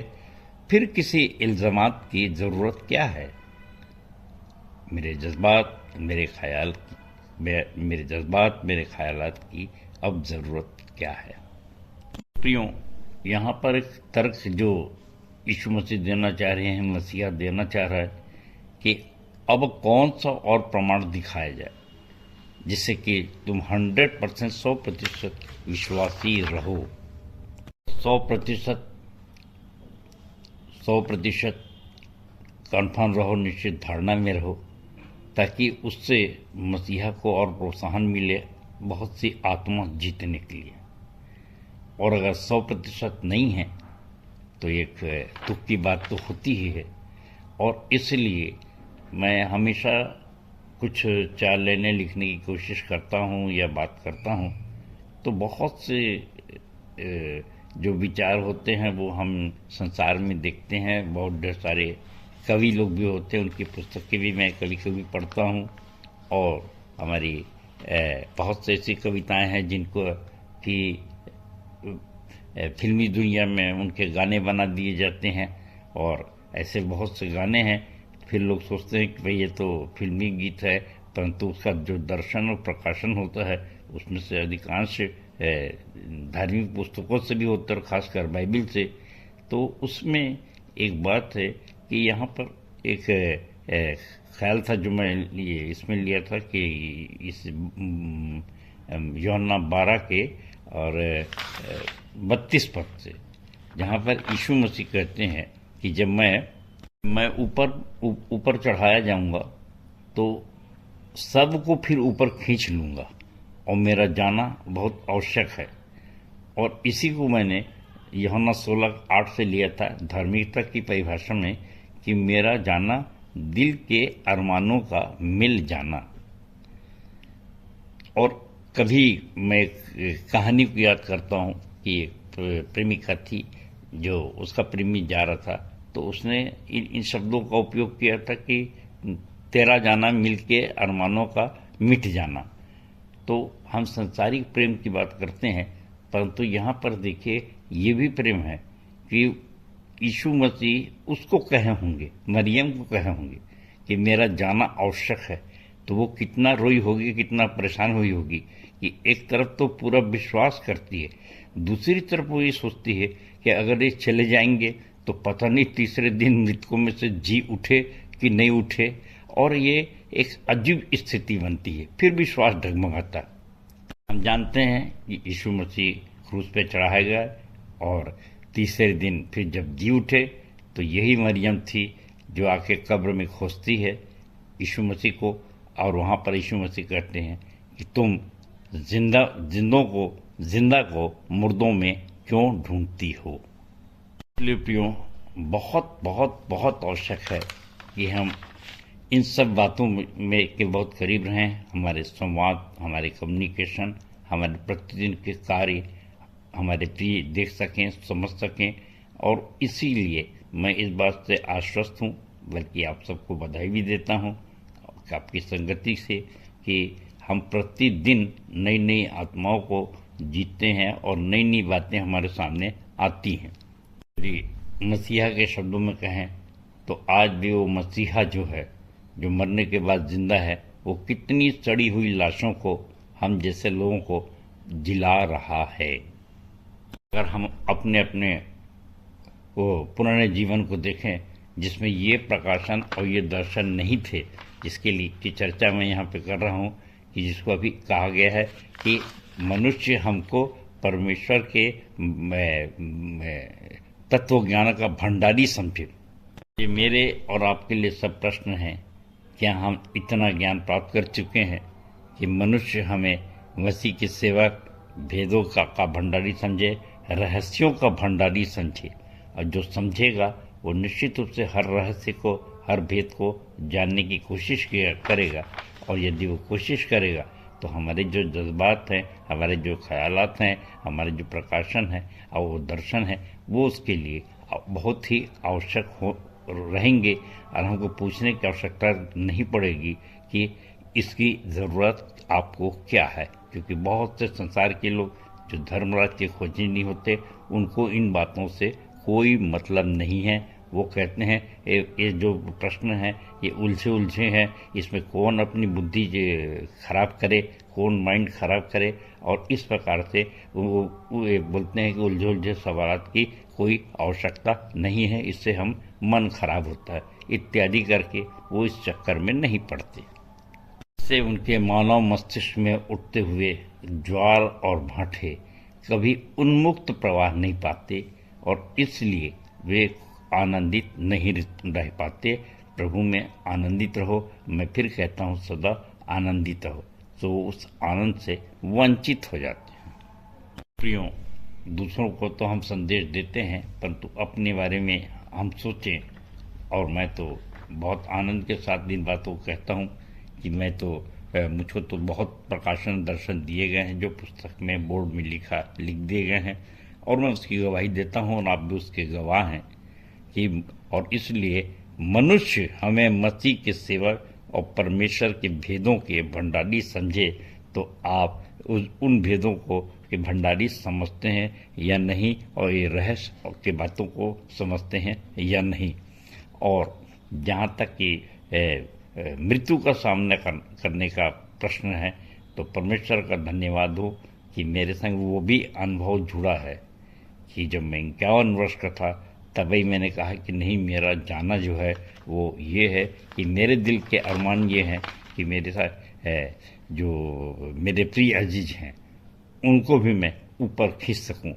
Speaker 8: फिर किसी इल्ज़ामात की ज़रूरत क्या है। मेरे जज्बात मेरे ख्यालात की अब ज़रूरत क्या है। प्रियो, यहाँ पर एक तर्क जो यीशु मसीह देना चाह रहे हैं, मसीहा देना चाह रहा है कि अब कौन सा और प्रमाण दिखाया जाए जिससे कि तुम 100% 100% विश्वासी रहो, 100% कन्फर्म रहो, निश्चित धारणा में रहो, ताकि उससे मसीहा को और प्रोत्साहन मिले बहुत सी आत्मा जीतने के लिए। और अगर 100% नहीं है तो एक दुख की बात तो होती ही है। और इसलिए मैं हमेशा कुछ चाल लेने लिखने की कोशिश करता हूँ या बात करता हूँ तो बहुत से जो विचार होते हैं वो हम संसार में देखते हैं। बहुत ढेर सारे कवि लोग भी होते हैं, उनकी पुस्तकें भी मैं कभी कभी पढ़ता हूँ। और हमारी बहुत से ऐसी कविताएं हैं जिनको कि फिल्मी दुनिया में उनके गाने बना दिए जाते हैं। और ऐसे बहुत से गाने हैं, फिर लोग सोचते हैं कि भाई ये तो फिल्मी गीत है, परंतु उसका जो दर्शन और प्रकाशन होता है उसमें से अधिकांश धार्मिक पुस्तकों से भी होता है, खासकर बाइबल से। तो उसमें एक बात है कि यहाँ पर एक ख्याल था जो मैं इसमें लिया था कि इस यूहन्ना 12 के और 32 पद से, जहाँ पर यीशु मसीह कहते हैं कि जब मैं ऊपर चढ़ाया जाऊंगा तो सबको फिर ऊपर खींच लूंगा और मेरा जाना बहुत आवश्यक है। और इसी को मैंने यूहन्ना 16:8 से लिया था धार्मिकता की परिभाषा में कि मेरा जाना दिल के अरमानों का मिल जाना। और कभी मैं एक कहानी को याद करता हूँ कि एक प्रेमिका थी, जो उसका प्रेमी जा रहा था तो उसने इन शब्दों का उपयोग किया था कि तेरा जाना मिल के अरमानों का मिट जाना। तो हम संसारिक प्रेम की बात करते हैं, परंतु यहाँ पर देखिए ये भी प्रेम है कि यीशु मसीह उसको कहे होंगे, मरियम को कहे होंगे कि मेरा जाना आवश्यक है। तो वो कितना रोई होगी, कितना परेशान हुई होगी कि एक तरफ तो पूरा विश्वास करती है, दूसरी तरफ वो ये सोचती है कि अगर ये चले जाएंगे तो पता नहीं तीसरे दिन मृतकों में से जी उठे कि नहीं उठे। और ये एक अजीब स्थिति बनती है, फिर विश्वास डगमगाता। हम जानते हैं कि यीशु मसीह क्रूस पे चढ़ाया गया और तीसरे दिन फिर जब जी उठे तो यही मरियम थी जो आके कब्र में खोजती है यीशु मसीह को। और वहाँ पर यीशु मसीह कहते हैं कि तुम जिंदा को मुर्दों में क्यों ढूंढती हो। इसलिए प्रियो, बहुत बहुत बहुत आवश्यक है कि हम इन सब बातों में के बहुत करीब रहें। हमारे संवाद, हमारे कम्युनिकेशन, हमारे प्रतिदिन के कार्य हमारे प्रिय देख सकें, समझ सकें। और इसीलिए मैं इस बात से आश्वस्त हूँ, बल्कि आप सबको बधाई भी देता हूँ आपकी संगति से कि हम प्रतिदिन नई नई आत्माओं को जीतते हैं और नई नई बातें हमारे सामने आती हैं। यदि मसीहा के शब्दों में कहें तो आज भी वो मसीहा जो है, जो मरने के बाद जिंदा है, वो कितनी सड़ी हुई लाशों को, हम जैसे लोगों को जिला रहा है। अगर हम अपने अपने वो पुराने जीवन को देखें जिसमें ये प्रकाशन और ये दर्शन नहीं थे, जिसके लिए की चर्चा मैं यहाँ पे कर रहा हूँ, कि जिसको अभी कहा गया है कि मनुष्य हमको परमेश्वर के तत्व ज्ञान का भंडारी समझे। ये मेरे और आपके लिए सब प्रश्न हैं, क्या हम इतना ज्ञान प्राप्त कर चुके हैं कि मनुष्य हमें मसीह के सेवक, भेदों का भंडारी समझे, रहस्यों का भंडारी समझे। और जो समझेगा वो निश्चित रूप से हर रहस्य को, हर भेद को जानने की कोशिश करेगा। और यदि वो कोशिश करेगा तो हमारे जो जज्बात हैं, हमारे जो ख्यालात हैं, हमारे जो प्रकाशन है और वो दर्शन है, वो उसके लिए बहुत ही आवश्यक रहेंगे। और हमको पूछने की आवश्यकता नहीं पड़ेगी कि इसकी ज़रूरत आपको क्या है, क्योंकि बहुत से संसार के लोग जो धर्मराज के खोजी नहीं होते, उनको इन बातों से कोई मतलब नहीं है। वो कहते हैं ये जो प्रश्न है ये उलझे हैं, इसमें कौन अपनी बुद्धि खराब करे, कौन माइंड खराब करे, और इस प्रकार से वो ये बोलते हैं कि उलझे सवालात की कोई आवश्यकता नहीं है, इससे हम मन खराब होता है इत्यादि करके वो इस चक्कर में नहीं पड़ते। इससे उनके मानव मस्तिष्क में उठते हुए ज्वार और भाटे कभी उन्मुक्त प्रवाह नहीं पाते और इसलिए वे आनंदित नहीं रह पाते। प्रभु में आनंदित रहो, मैं फिर कहता हूँ सदा आनंदित रहो, तो उस आनंद से वंचित हो जाते हैं। प्रियो, दूसरों को तो हम संदेश देते हैं परंतु अपने बारे में हम सोचें, और मैं तो बहुत आनंद के साथ इन बातों को कहता हूँ कि मैं तो मुझको तो बहुत प्रकाशन दर्शन दिए गए हैं जो पुस्तक में बोर्ड में लिख दिए गए हैं, और मैं उसकी गवाही देता हूँ और आप भी उसके गवाह हैं कि, और इसलिए मनुष्य हमें मसीह के सेवक और परमेश्वर के भेदों के भंडारी समझे तो आप उन भेदों को के भंडारी समझते हैं या नहीं, और ये रहस्य के बातों को समझते हैं या नहीं। और जहाँ तक कि मृत्यु का सामना करने का प्रश्न है तो परमेश्वर का धन्यवाद हो कि मेरे संग वो भी अनुभव जुड़ा है कि जब मैं 51 वर्ष का था तभी मैंने कहा कि नहीं, मेरा जाना जो है वो ये है कि मेरे दिल के अरमान ये हैं कि मेरे साथ जो मेरे प्रिय अजीज हैं उनको भी मैं ऊपर खींच सकूं,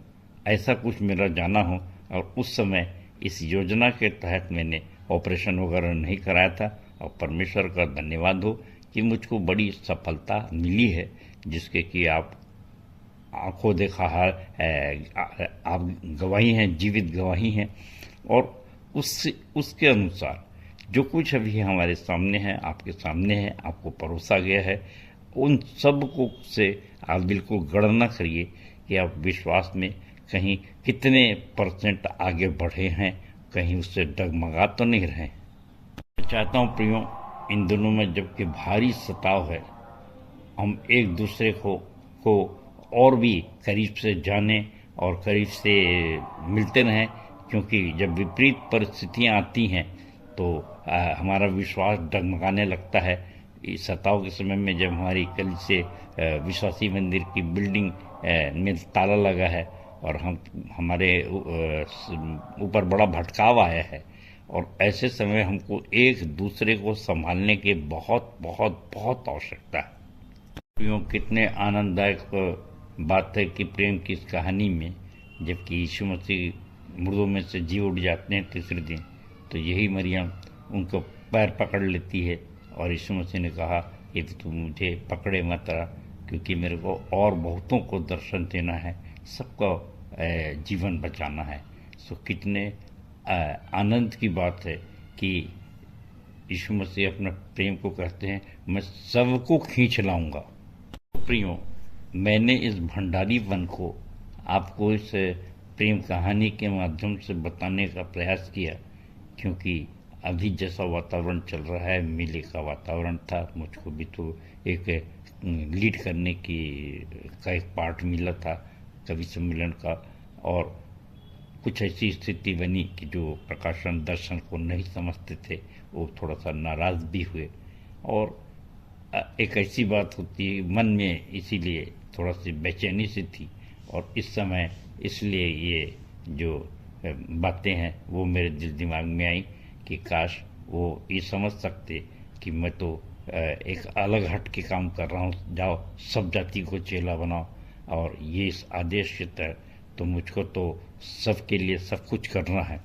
Speaker 8: ऐसा कुछ मेरा जाना हो। और उस समय इस योजना के तहत मैंने ऑपरेशन वगैरह नहीं कराया था, और परमेश्वर का धन्यवाद हो कि मुझको बड़ी सफलता मिली है, जिसके कि आप आंखों देखा है, आप गवाही हैं, जीवित गवाही हैं। और उसके अनुसार जो कुछ अभी हमारे सामने है, आपके सामने है, आपको परोसा गया है, उन सब को से आप बिल्कुल गणना करिए कि आप विश्वास में कहीं कितने % आगे बढ़े हैं, कहीं उससे डगमगा तो नहीं रहे। मैं चाहता हूँ प्रियो, इन दिनों में जबकि भारी सताव है, हम एक दूसरे को और भी करीब से जाने और करीब से मिलते रहें, क्योंकि जब विपरीत परिस्थितियाँ आती हैं तो हमारा विश्वास डगमगाने लगता है। इस सताव के समय में जब हमारी कल से विश्वासी मंदिर की बिल्डिंग में ताला लगा है और हमारे ऊपर बड़ा भटकाव आया है, और ऐसे समय हमको एक दूसरे को संभालने की बहुत बहुत बहुत आवश्यकता है। कितने आनंददायक बात है कि प्रेम की इस कहानी में जबकि यीशु मसीह मुर्दों में से जी उठ जाते हैं तीसरे दिन, तो यही मरियम उनको पैर पकड़ लेती है और यीशु मसीह ने कहा कि तू मुझे पकड़े मत रहा, क्योंकि मेरे को और बहुतों को दर्शन देना है, सबका जीवन बचाना है। सो कितने आनंद की बात है कि यीशु मसीह अपने प्रेम को कहते हैं, मैं सबको खींच लाऊंगा। प्रियो, मैंने इस भंडारीपन को आपको इस प्रेम कहानी के माध्यम से बताने का प्रयास किया, क्योंकि अभी जैसा वातावरण चल रहा है, मेले का वातावरण था, मुझको भी तो एक लीड करने का एक पार्ट मिला था कवि सम्मेलन का, और कुछ ऐसी स्थिति बनी कि जो प्रकाशन दर्शन को नहीं समझते थे वो थोड़ा सा नाराज़ भी हुए, और एक ऐसी बात होती है मन में, इसीलिए थोड़ा सी बेचैनी सी थी। और इस समय इसलिए ये जो बातें हैं वो मेरे दिल दिमाग में आई कि काश वो ये समझ सकते कि मैं तो एक अलग हट के काम कर रहा हूँ, जाओ सब जाति को चेला बनाओ, और ये इस आदेश के तहत तो मुझको तो सबके लिए सब कुछ करना है,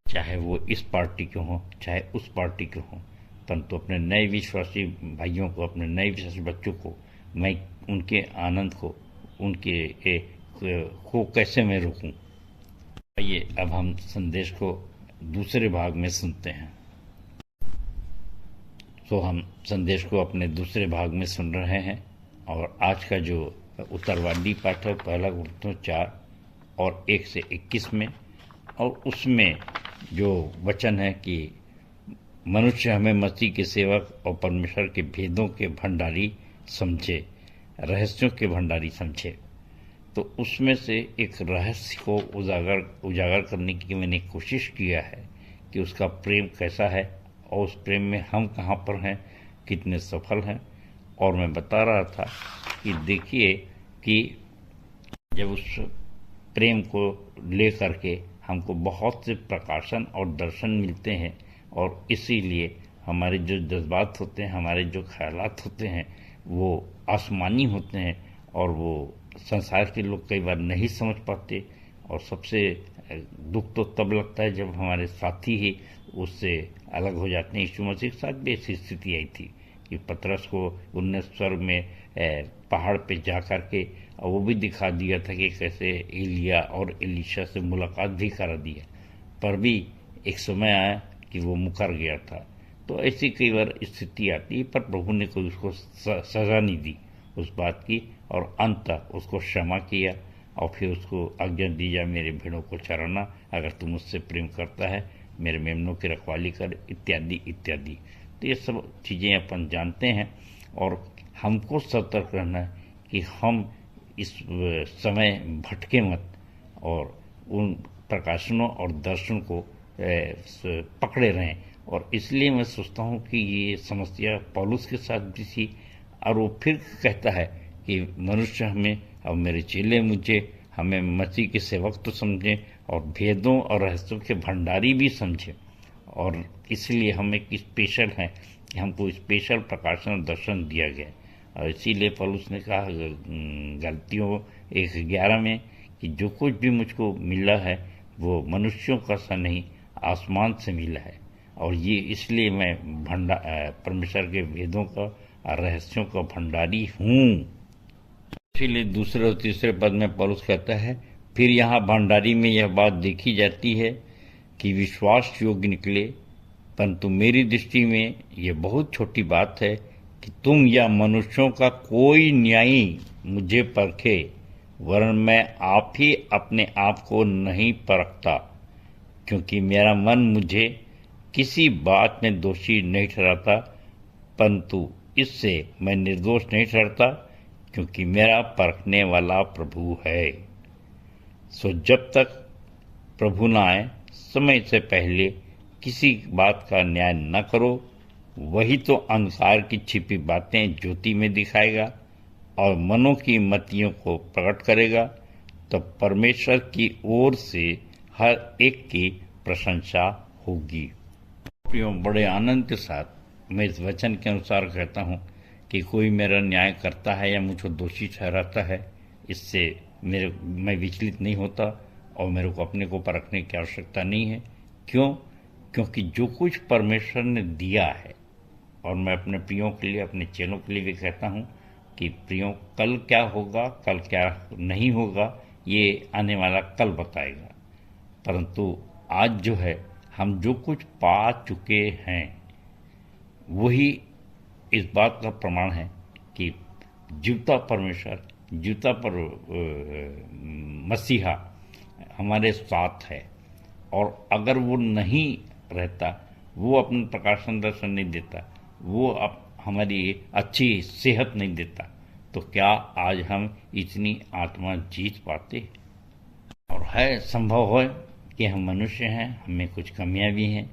Speaker 8: चाहे वो इस पार्टी के हों चाहे उस पार्टी के हों। परंतु अपने नए विश्वासी भाइयों को, अपने नए विश्वासी बच्चों को मैं उनके आनंद को, उनके को कैसे मैं रोकूं। आइए अब हम संदेश को दूसरे भाग में सुनते हैं। तो हम संदेश को अपने दूसरे भाग में सुन रहे हैं, और आज का जो उत्तरवादी पाठ है पहला कुरिन्थियों 4 और 1 से 21 में, और उसमें जो वचन है कि मनुष्य हमें मसीह के सेवक और परमेश्वर के भेदों के भंडारी समझे, रहस्यों के भंडारी समझे। तो उसमें से एक रहस्य को उजागर करने की मैंने कोशिश किया है कि उसका प्रेम कैसा है और उस प्रेम में हम कहाँ पर हैं, कितने सफल हैं। और मैं बता रहा था कि देखिए कि जब उस प्रेम को ले करके हमको बहुत से प्रकाशन और दर्शन मिलते हैं, और इसीलिए हमारे जो जज्बात होते हैं, हमारे जो ख्यालात होते हैं, वो आसमानी होते हैं और वो संसार के लोग कई बार नहीं समझ पाते। और सबसे दुख तो तब लगता है जब हमारे साथी ही उससे अलग हो जाते हैं। यीशु मसीह के साथ भी ऐसी स्थिति आई थी कि पतरस को उन्होंने स्वर्ग में पहाड़ पे जा कर के और वो भी दिखा दिया था कि कैसे एलिया और एलीशा से मुलाकात भी करा दिया, पर भी एक समय आया कि वो मुकर गया था। तो ऐसी कई बार स्थिति आती है, पर प्रभु ने कोई उसको सजा नहीं दी उस बात की, और अंत तक उसको क्षमा किया और फिर उसको आज्ञा दी, जा मेरे भेड़ों को चराना, अगर तू मुझसे प्रेम करता है मेरे मेमनों की रखवाली कर, इत्यादि इत्यादि। तो ये सब चीज़ें अपन जानते हैं और हमको सतर्क रहना है कि हम इस समय भटके मत और उन प्रकाशनों और दर्शन को पकड़े रहें। और इसलिए मैं सोचता हूँ कि ये समस्या पौलुस के साथ भी थी, और वो फिर कहता है कि मनुष्य हमें, अब मेरे चेले मुझे, हमें मसीह के सेवक तो समझें और भेदों और रहस्यों के भंडारी भी समझें। और इसलिए हम एक स्पेशल हैं कि हमको स्पेशल प्रकाशन और दर्शन दिया गया। और इसीलिए पौलुस ने कहा गलतियों 1:11 में कि जो कुछ भी मुझको मिला है वो मनुष्यों का सा नहीं, आसमान से मिला है। और ये इसलिए मैं परमेश्वर के वेदों का और रहस्यों का भंडारी हूँ। इसीलिए दूसरे और तीसरे पद में पौलुस कहता है, फिर यहाँ भंडारी में यह बात देखी जाती है कि विश्वास योग्य निकले, परंतु मेरी दृष्टि में यह बहुत छोटी बात है कि तुम या मनुष्यों का कोई न्यायी मुझे परखे, वरन मैं आप ही अपने आप को नहीं परखता, क्योंकि मेरा मन मुझे किसी बात में दोषी नहीं ठहराता, परंतु इससे मैं निर्दोष नहीं ठहरता, क्योंकि मेरा परखने वाला प्रभु है। सो जब तक प्रभु न आए, समय से पहले किसी बात का न्याय न करो, वही तो अंधकार की छिपी बातें ज्योति में दिखाएगा और मनों की मतियों को प्रकट करेगा। तो परमेश्वर की ओर से हर एक की प्रशंसा होगी। बड़े आनंद के साथ मैं इस वचन के अनुसार कहता हूँ कि कोई मेरा न्याय करता है या मुझको दोषी ठहराता है, इससे मैं विचलित नहीं होता और मेरे को अपने को परखने की आवश्यकता नहीं है। क्यों? क्योंकि जो कुछ परमेश्वर ने दिया है, और मैं अपने प्रियों के लिए, अपने चेलों के लिए भी कहता हूँ कि प्रियों, कल क्या होगा, कल क्या नहीं होगा, ये आने वाला कल बताएगा। परंतु आज जो है, हम जो कुछ पा चुके हैं वही इस बात का प्रमाण है कि जीवता परमेश्वर, जीवता पर मसीहा हमारे साथ है। और अगर वो नहीं रहता, वो अपना प्रकाशन दर्शन नहीं देता, वो हमारी अच्छी सेहत नहीं देता, तो क्या आज हम इतनी आत्मा जीत पाते? और है संभव है कि हम मनुष्य हैं, हमें कुछ कमियां भी हैं,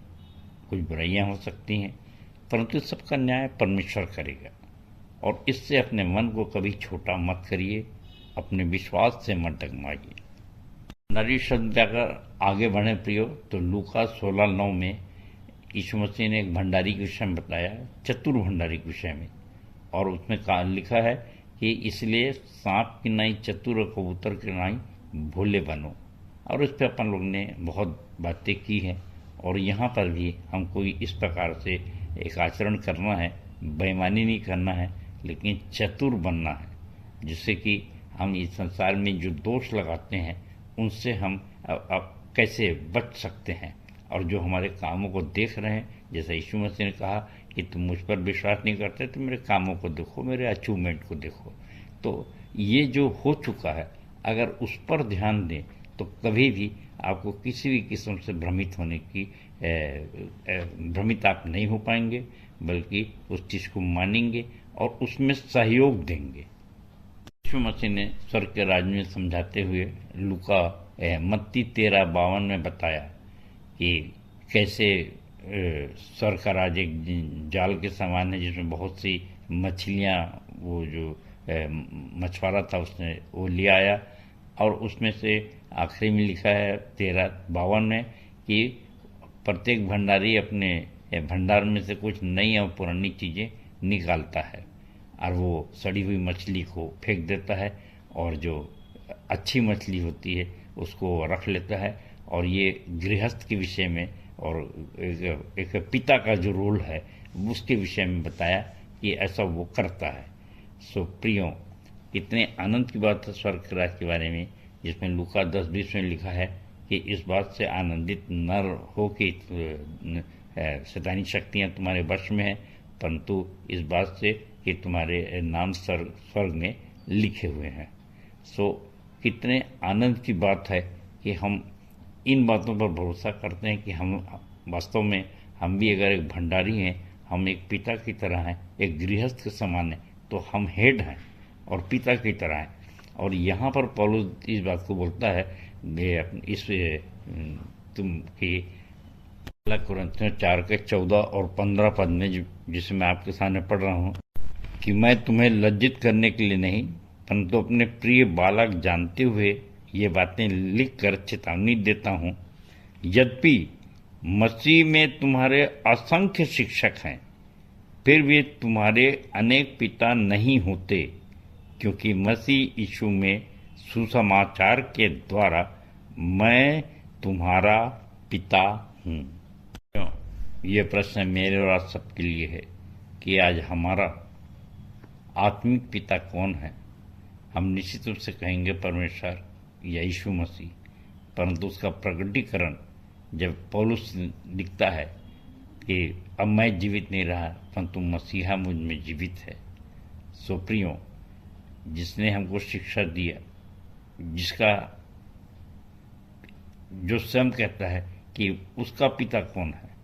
Speaker 8: कुछ बुराइयां हो सकती हैं, परंतु सबका न्याय परमेश्वर करेगा। और इससे अपने मन को कभी छोटा मत करिए, अपने विश्वास से मत डगमाइए। नारी शब्द अगर आगे बढ़े प्रियो, तो लूका 16:9 में यीशु मसीह ने एक भंडारी के विषय में बताया, चतुर भंडारी के विषय में। और उसमें लिखा है कि इसलिए सांप की नाई चतुर और कबूतर की नाई भोले बनो। और इस पर अपन लोग ने बहुत बातें की हैं। और यहाँ पर भी हमको इस प्रकार से एक आचरण करना है, बेईमानी नहीं करना है, लेकिन चतुर बनना है, जिससे कि हम इस संसार में जो दोष लगाते हैं उनसे हम अब कैसे बच सकते हैं। और जो हमारे कामों को देख रहे हैं, जैसे यीशु मसीह ने कहा कि तुम मुझ पर विश्वास नहीं करते तो मेरे कामों को देखो, मेरे अचीवमेंट को देखो। तो ये जो हो चुका है, अगर उस पर ध्यान दें तो कभी भी आपको किसी भी किस्म से भ्रमित होने की भ्रमित आप नहीं हो पाएंगे, बल्कि उस चीज़ को मानेंगे और उसमें सहयोग देंगे। यीशु मसीह ने स्वर्ग के राज्य में समझाते हुए लूका मत्ती 13:52 में बताया कि कैसे स्वर्ग का राज एक जाल के समान है जिसमें बहुत सी मछलियाँ, वो जो मछुआरा था उसने वो ले आया, और उसमें से आखिरी में लिखा है 13:52 में कि प्रत्येक भंडारी अपने भंडार में से कुछ नई और पुरानी चीज़ें निकालता है और वो सड़ी हुई मछली को फेंक देता है, और जो अच्छी मछली होती है उसको रख लेता है। और ये गृहस्थ के विषय में और एक पिता का जो रोल है उसके विषय में बताया कि ऐसा वो करता है। सो प्रियो, कितने आनंद की बात है स्वर्ग के राज के बारे में, जिसमें लूका 10:20 में लिखा है कि इस बात से आनंदित न हो कि शैतानी शक्तियाँ तुम्हारे वश में हैं, परंतु इस बात से कि तुम्हारे नाम स्वर्ग में लिखे हुए हैं। सो कितने आनंद की बात है कि हम इन बातों पर भरोसा करते हैं कि हम वास्तव में हम भी अगर एक भंडारी हैं, हम एक पिता की तरह हैं, एक गृहस्थ के समान हैं, तो हम हेड हैं और पिता की तरह हैं। और यहाँ पर पौलुस इस बात को बोलता है इस तुम कि कुरिन्थियों 4:14 और 15 पद में, जिसे मैं आपके सामने पढ़ रहा हूँ, कि मैं तुम्हें लज्जित करने के लिए नहीं परंतु अपने प्रिय बालक जानते हुए ये बातें लिखकर चेतावनी देता हूँ, यद्यपि मसीह में तुम्हारे असंख्य शिक्षक हैं, फिर भी तुम्हारे अनेक पिता नहीं होते, क्योंकि मसीह यीशु में सुसमाचार के द्वारा मैं तुम्हारा पिता हूँ। ये प्रश्न मेरे और आप सबके लिए है कि आज हमारा आत्मिक पिता कौन है। हम निश्चित रूप से कहेंगे परमेश्वर या यीशु मसीह, परंतु उसका प्रकटीकरण जब पौलुस लिखता है कि अब मैं जीवित नहीं रहा परंतु मसीहा मुझ में जीवित है। सो प्रियो, जिसने हमको शिक्षा दिया, जिसका जो स्वयं कहता है कि उसका पिता कौन है,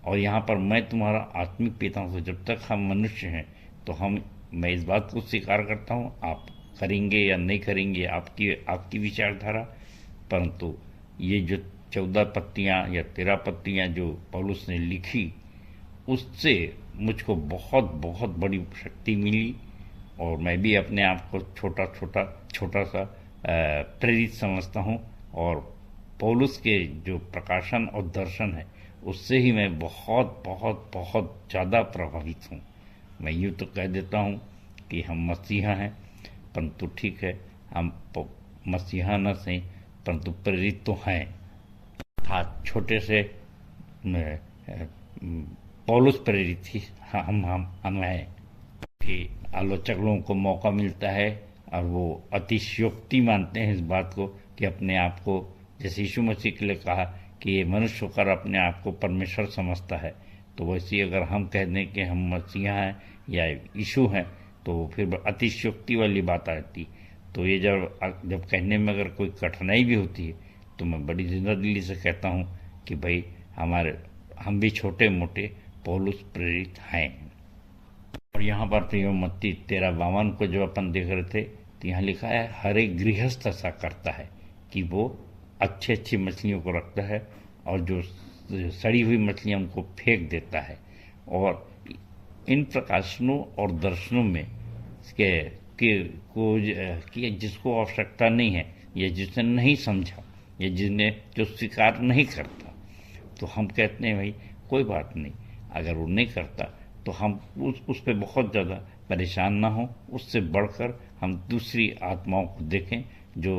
Speaker 8: और यहाँ पर मैं तुम्हारा आत्मिक पिता हूँ, जब तक हम मनुष्य हैं तो मैं इस बात को स्वीकार करता हूँ, आप करेंगे या नहीं करेंगे आपकी विचारधारा, परंतु ये जो 14 पत्तियाँ या 13 पत्तियाँ जो पौलुस ने लिखी, उससे मुझको बहुत बहुत बड़ी शक्ति मिली, और मैं भी अपने आप को छोटा सा प्रेरित समझता हूँ, और पौलुस के जो प्रकाशन और दर्शन है उससे ही मैं बहुत बहुत बहुत ज़्यादा प्रभावित हूँ। मैं यूँ तो कह देता हूँ कि हम मसीहा हैं, परंतु ठीक है, हम मसीहा न सही परंतु प्रेरित तो हैं। हाँ, छोटे से पौलुस प्रेरित ही हम हैं कि आलोचक लोगों को मौका मिलता है और वो अतिशयोक्ति मानते हैं इस बात को कि अपने आप को, जैसे यीशु मसीह के लिए कहा कि ये मनुष्य होकर अपने आप को परमेश्वर समझता है, तो वैसे ही अगर हम कह दें कि हम मसीहा हैं या यीशु हैं तो फिर अतिशयोक्ति वाली बात आती। तो ये जब कहने में अगर कोई कठिनाई भी होती है तो मैं बड़ी जिंदा दिली से कहता हूँ कि भाई हम भी छोटे मोटे पौलुस प्रेरित हैं। और यहाँ पर प्रियो मत्ती 13:52 को जो अपन देख रहे थे, तो यहाँ लिखा है हर एक गृहस्थ ऐसा करता है कि वो अच्छी मछलियों को रखता है और जो सड़ी हुई मछलियाँ उनको फेंक देता है। और इन प्रकाशनों और दर्शनों में कि जिसको आवश्यकता नहीं है या जिसने नहीं समझा या जिसने जो स्वीकार नहीं करता, तो हम कहते हैं भाई कोई बात नहीं, अगर वो नहीं करता तो हम उस पर बहुत ज़्यादा परेशान ना हो। उससे बढ़कर हम दूसरी आत्माओं को देखें जो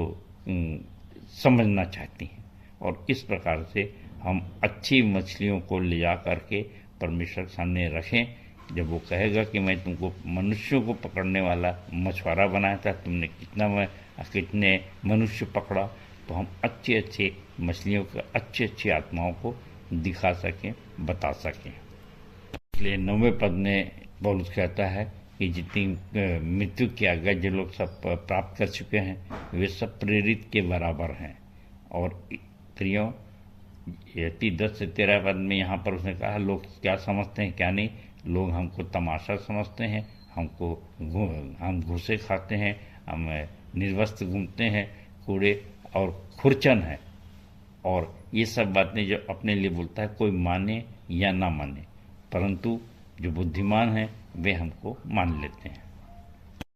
Speaker 8: समझना चाहती हैं, और इस प्रकार से हम अच्छी मछलियों को ले जा करके परमेश्वर के सामने रखें। जब वो कहेगा कि मैं तुमको मनुष्यों को पकड़ने वाला मछुआरा बनाया था, तुमने कितने मनुष्य पकड़ा, तो हम अच्छी मछलियों को अच्छी आत्माओं को दिखा सकें, बता सकें। इसलिए 9वें पद में पौलुस कहता है कि जितनी मृत्यु की आज्ञा जो लोग सब प्राप्त कर चुके हैं वे सब प्रेरित के बराबर हैं। और प्रियो, 10 से 13 पद में यहाँ पर उसने कहा लोग क्या समझते हैं क्या नहीं। लोग हमको तमाशा समझते हैं, हम घूसे खाते हैं, हम निर्वस्त्र घूमते हैं, कूड़े और खुरचन है, और ये सब बातें जो अपने लिए बोलता है कोई माने या ना माने, परंतु जो बुद्धिमान है वे हमको मान लेते हैं।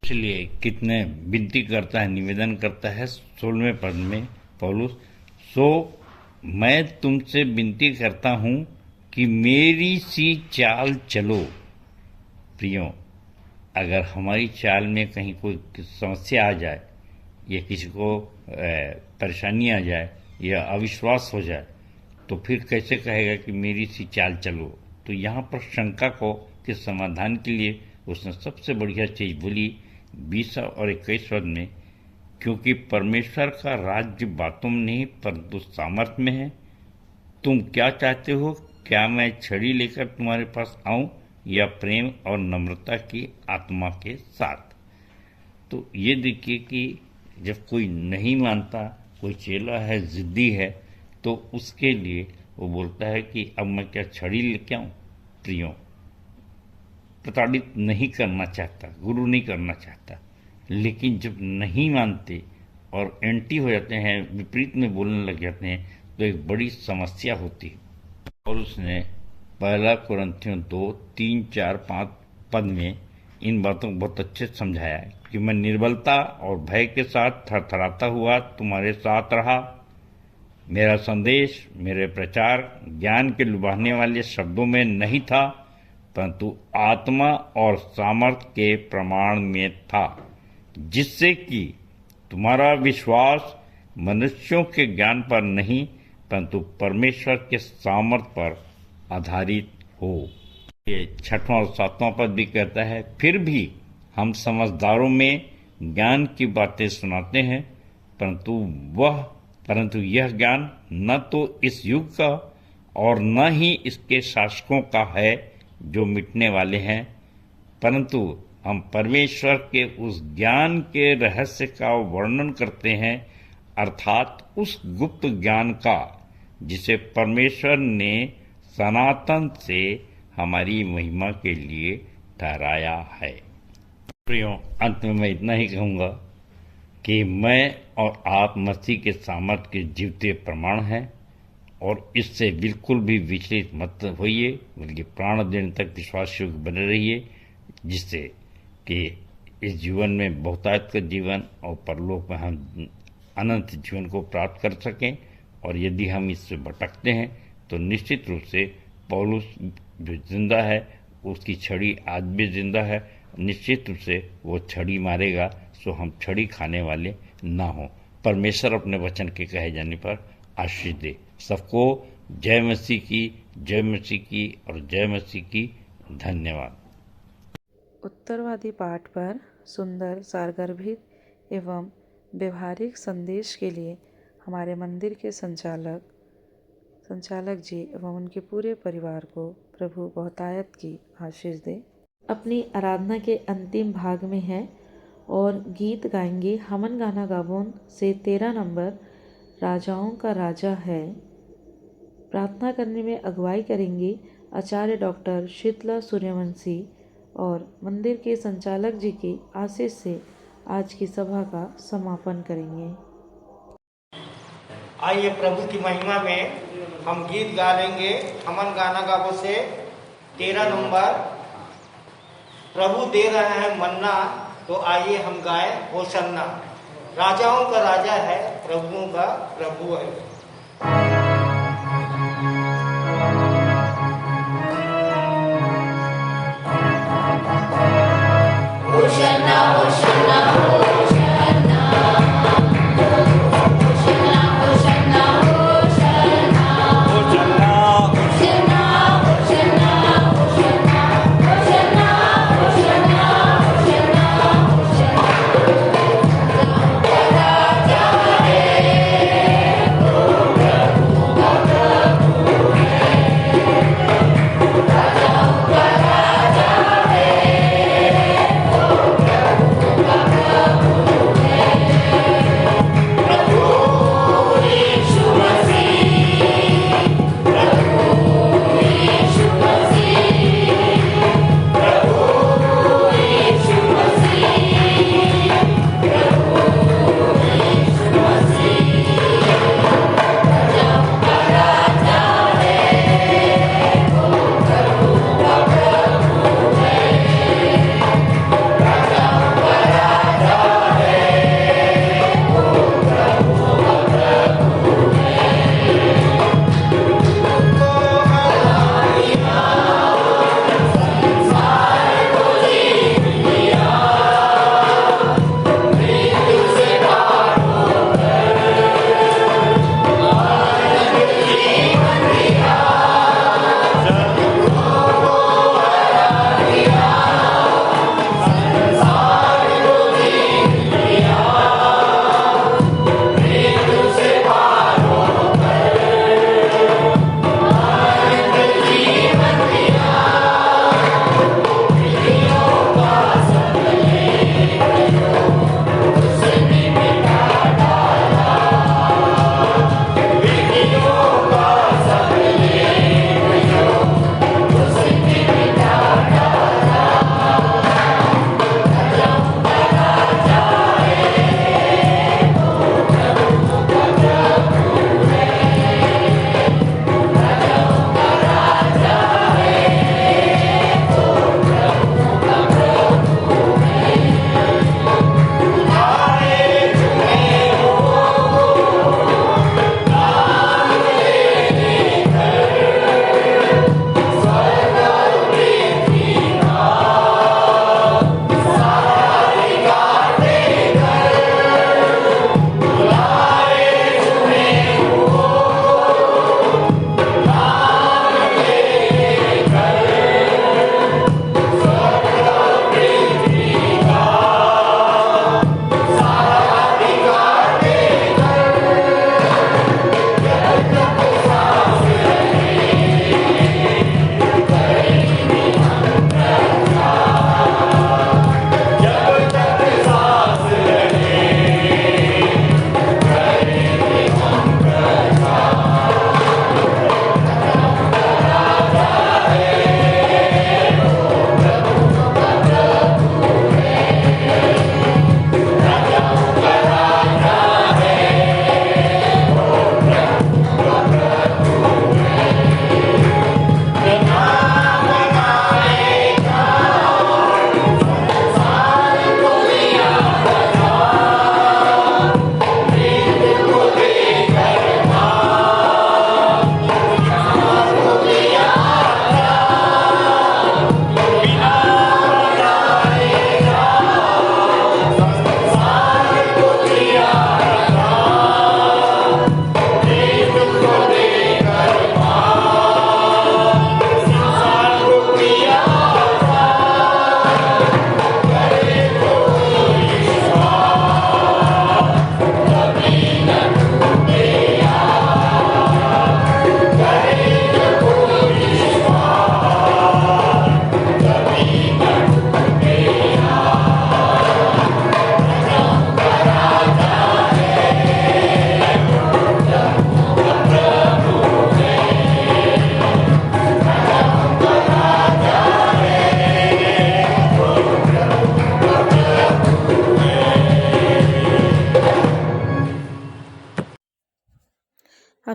Speaker 8: इसलिए कितने विनती करता है, निवेदन करता है 16वें पद में पौलुस, सो मैं तुमसे विनती करता हूं कि मेरी सी चाल चलो। प्रियो, अगर हमारी चाल में कहीं कोई समस्या आ जाए या किसी को परेशानी आ जाए या अविश्वास हो जाए तो फिर कैसे कहेगा कि मेरी सी चाल चलो। तो यहाँ पर शंका को के समाधान के लिए उसने सबसे बढ़िया चीज बोली 20 और 21 पद में, क्योंकि परमेश्वर का राज्य बातों में नहीं परंतु सामर्थ्य में है। तुम क्या चाहते हो? क्या मैं छड़ी लेकर तुम्हारे पास आऊं या प्रेम और नम्रता की आत्मा के साथ? तो ये देखिए कि जब कोई नहीं मानता, कोई चेला है, जिद्दी है, तो उसके लिए वो बोलता है कि अब मैं क्या छड़ी लेके आऊं? प्रियो, प्रताड़ित नहीं करना चाहता, गुरु नहीं करना चाहता, लेकिन जब नहीं मानते और एंटी हो जाते हैं, विपरीत में बोलने लग जाते हैं, तो एक बड़ी समस्या होती है। और उसने 1 कुरिन्थियों 2:3-4-5 पद में इन बातों को बहुत अच्छे से समझाया है कि मैं निर्बलता और भय के साथ थरथराता हुआ तुम्हारे साथ रहा। मेरा संदेश, मेरे प्रचार ज्ञान के लुभाने वाले शब्दों में नहीं था, परंतु आत्मा और सामर्थ्य के प्रमाण में था, जिससे कि तुम्हारा विश्वास मनुष्यों के ज्ञान पर नहीं परंतु परमेश्वर के सामर्थ्य पर आधारित हो। ये 6वां और 7वां पद भी कहता है, फिर भी हम समझदारों में ज्ञान की बातें सुनाते हैं, परंतु यह ज्ञान न तो इस युग का और न ही इसके शासकों का है जो मिटने वाले हैं, परंतु हम परमेश्वर के उस ज्ञान के रहस्य का वर्णन करते हैं, अर्थात उस गुप्त ज्ञान का जिसे परमेश्वर ने सनातन से हमारी महिमा के लिए ठहराया है। प्रियो, अंत में मैं इतना ही कहूँगा कि मैं और आप मसीह के सामर्थ्य के जीवते प्रमाण हैं और इससे बिल्कुल भी विचलित मत होइए, बल्कि प्राण देने तक विश्वास योग्य बने रहिए, जिससे कि इस जीवन में बहुतायत का जीवन और परलोक में हम अनंत जीवन को प्राप्त कर सकें। और यदि हम इससे भटकते हैं तो निश्चित रूप से पौलुस जो जिंदा है उसकी छड़ी आज भी जिंदा है, निश्चित रूप से वो छड़ी मारेगा, सो हम छड़ी खाने वाले ना हो। परमेश्वर अपने वचन के कहे जाने पर आशीष दे। सबको जय मसीह की, जय मसीह की और जय मसीह की। धन्यवाद।
Speaker 1: उत्तरवादी पाठ पर सुंदर, सारगर्भित एवं व्यवहारिक संदेश के लिए हमारे मंदिर के संचालक जी एवं उनके पूरे परिवार को प्रभु बहुतायत की आशीष दे। अपनी आराधना के अंतिम भाग में है और गीत गाएंगे हमन गाना गाबोन से 13 नंबर राजाओं का राजा है। प्रार्थना करने में अगुवाई करेंगी आचार्य डॉक्टर शीतला सूर्यवंशी और मंदिर के संचालक जी की आशीष से आज की सभा का समापन करेंगे।
Speaker 4: आइए प्रभु की महिमा में हम गीत गा लेंगे हमन गाना गाबो से 13 नंबर प्रभु दे रहे हैं मन्ना। तो आइए हम गाएं होसन्ना। राजाओं का राजा है, प्रभुओं का प्रभु है।
Speaker 9: होशन्ना होशन्ना होशन्ना होशन्ना होशन्ना होशन्ना होशन्ना होशन्ना होशन्ना होशन्ना होशन्ना राजा है राजाओं का राजा है।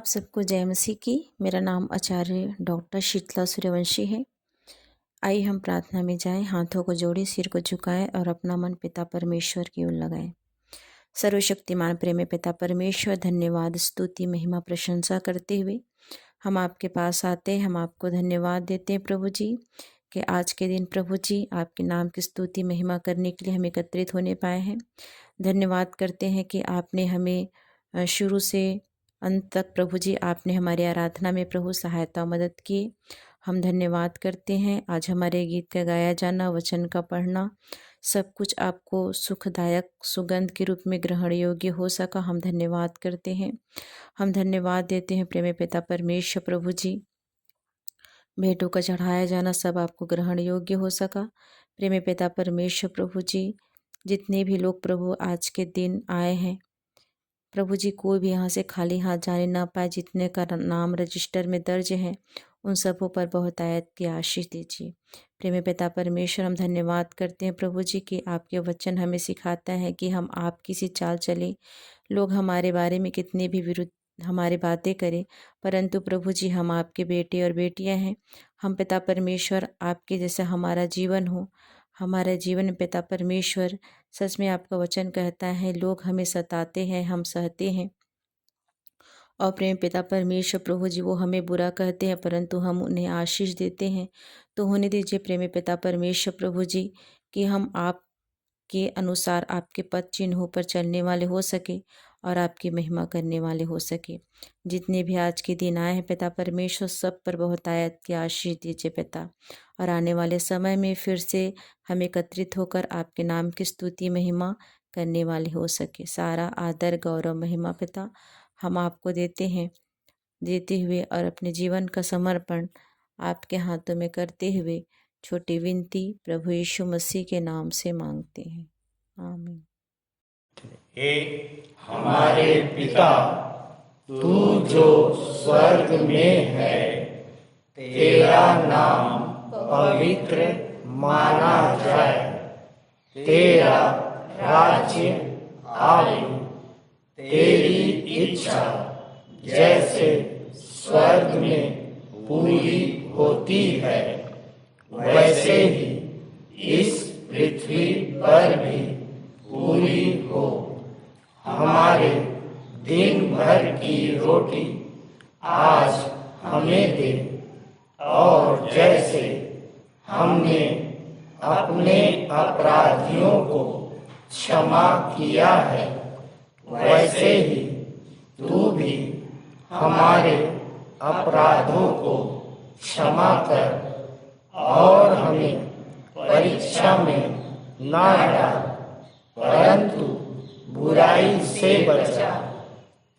Speaker 10: आप सबको जय मसीह की। मेरा नाम आचार्य डॉक्टर शीतला सूर्यवंशी है। आइए हम प्रार्थना में जाएं, हाथों को जोड़ें, सिर को झुकाएं और अपना मन पिता परमेश्वर की ओर लगाएं। सर्वशक्तिमान प्रेमी पिता परमेश्वर, धन्यवाद, स्तुति, महिमा, प्रशंसा करते हुए हम आपके पास आते हैं। हम आपको धन्यवाद देते हैं प्रभु जी कि आज के दिन प्रभु जी आपके नाम की स्तुति महिमा करने के लिए हम एकत्रित होने पाए हैं। धन्यवाद करते हैं कि आपने हमें शुरू से अंत तक प्रभु जी आपने हमारी आराधना में प्रभु सहायता मदद की। हम धन्यवाद करते हैं। आज हमारे गीत का गाया जाना, वचन का पढ़ना, सब कुछ आपको सुखदायक सुगंध के रूप में ग्रहण योग्य हो सका। हम धन्यवाद करते हैं। हम धन्यवाद देते हैं प्रेमी पिता परमेश्वर प्रभु जी, भेंटों का चढ़ाया जाना सब आपको ग्रहण योग्य हो सका। प्रेमी पिता परमेश्वर प्रभु जी, जितने भी लोग प्रभु आज के दिन आए हैं प्रभु जी, कोई भी यहाँ से खाली हाथ जाने ना पाए। जितने का नाम रजिस्टर में दर्ज है उन सबों पर बहुतायत की आशीष दीजिए। प्रेमी पिता परमेश्वर, हम धन्यवाद करते हैं प्रभु जी कि आपके वचन हमें सिखाता है कि हम आपकी सी चाल चले। लोग हमारे बारे में कितने भी विरुद्ध हमारे बातें करें, परंतु प्रभु जी हम आपके बेटे और बेटियां हैं। हम पिता परमेश्वर आपके जैसा हमारा जीवन हो। हमारे जीवन में पिता परमेश्वर, सच में आपका वचन कहता है लोग हमें सताते हैं, हम सहते हैं, और प्रेम पिता परमेश्वर प्रभु जी वो हमें बुरा कहते हैं परंतु हम उन्हें आशीष देते हैं। तो होने दीजिए प्रेमी पिता परमेश्वर प्रभु जी कि हम आपके अनुसार आपके पद चिन्हों पर चलने वाले हो सके और आपकी महिमा करने वाले हो सके। जितने भी आज के दिन आए हैं पिता परमेश्वर, सब पर बहुतायत की आशीष दीजिए पिता, और आने वाले समय में फिर से हम एकत्रित होकर आपके नाम की स्तुति महिमा करने वाले हो सके। सारा आदर गौरव महिमा पिता हम आपको देते हैं, देते हुए और अपने जीवन का समर्पण आपके हाथों में करते हुए छोटी विनती प्रभु यीशु मसीह के नाम से मांगते हैं, आमीन।
Speaker 11: हे हमारे पिता, तू जो स्वर्ग में है, तेरा नाम पवित्र माना जाए, तेरा राज्य आए, तेरी इच्छा जैसे स्वर्ग में पूरी होती है वैसे ही इस पृथ्वी पर भी पूरी हो। हमारे दिन भर की रोटी आज हमें दे, और जैसे हमने अपने अपराधियों को क्षमा किया है वैसे ही तू भी हमारे अपराधों को क्षमा कर, और हमें परीक्षा में ना डाल परंतु बुराई से बचा,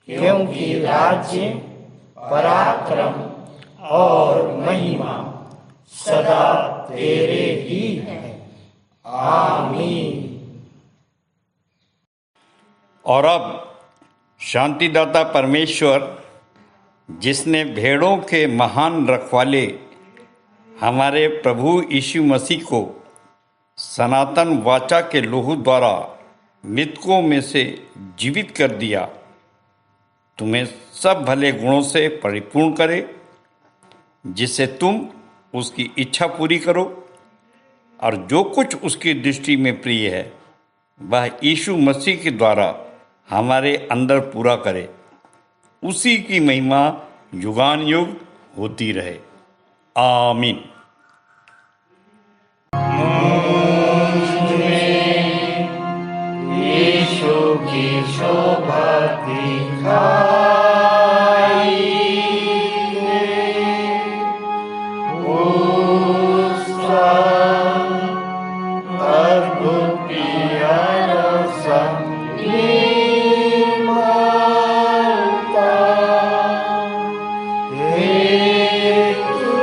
Speaker 11: क्योंकि राज्य, पराक्रम और महिमा सदा तेरे ही हैं, आमीन।
Speaker 8: और अब शांतिदाता परमेश्वर, जिसने भेड़ों के महान रखवाले हमारे प्रभु यीशु मसीह को सनातन वाचा के लोहू द्वारा मृतकों में से जीवित कर दिया, तुम्हें सब भले गुणों से परिपूर्ण करे, जिससे तुम उसकी इच्छा पूरी करो और जो कुछ उसकी दृष्टि में प्रिय है वह यीशु मसीह के द्वारा हमारे अंदर पूरा करे। उसी की महिमा युगान युग होती रहे, आमीन।
Speaker 11: यीशु की शोभा दिखाई उसका अद्भुत प्यारा संगीत मारता, हे तू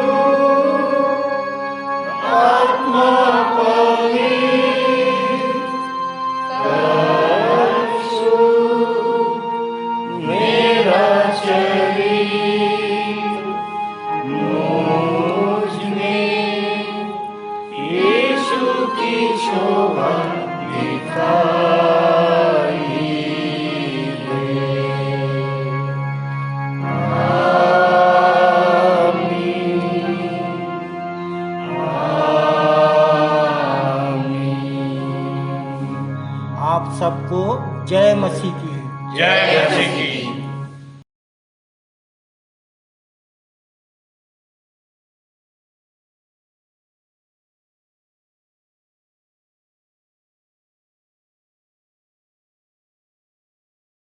Speaker 4: सबको जय मसीह की।
Speaker 11: जय मसीह की।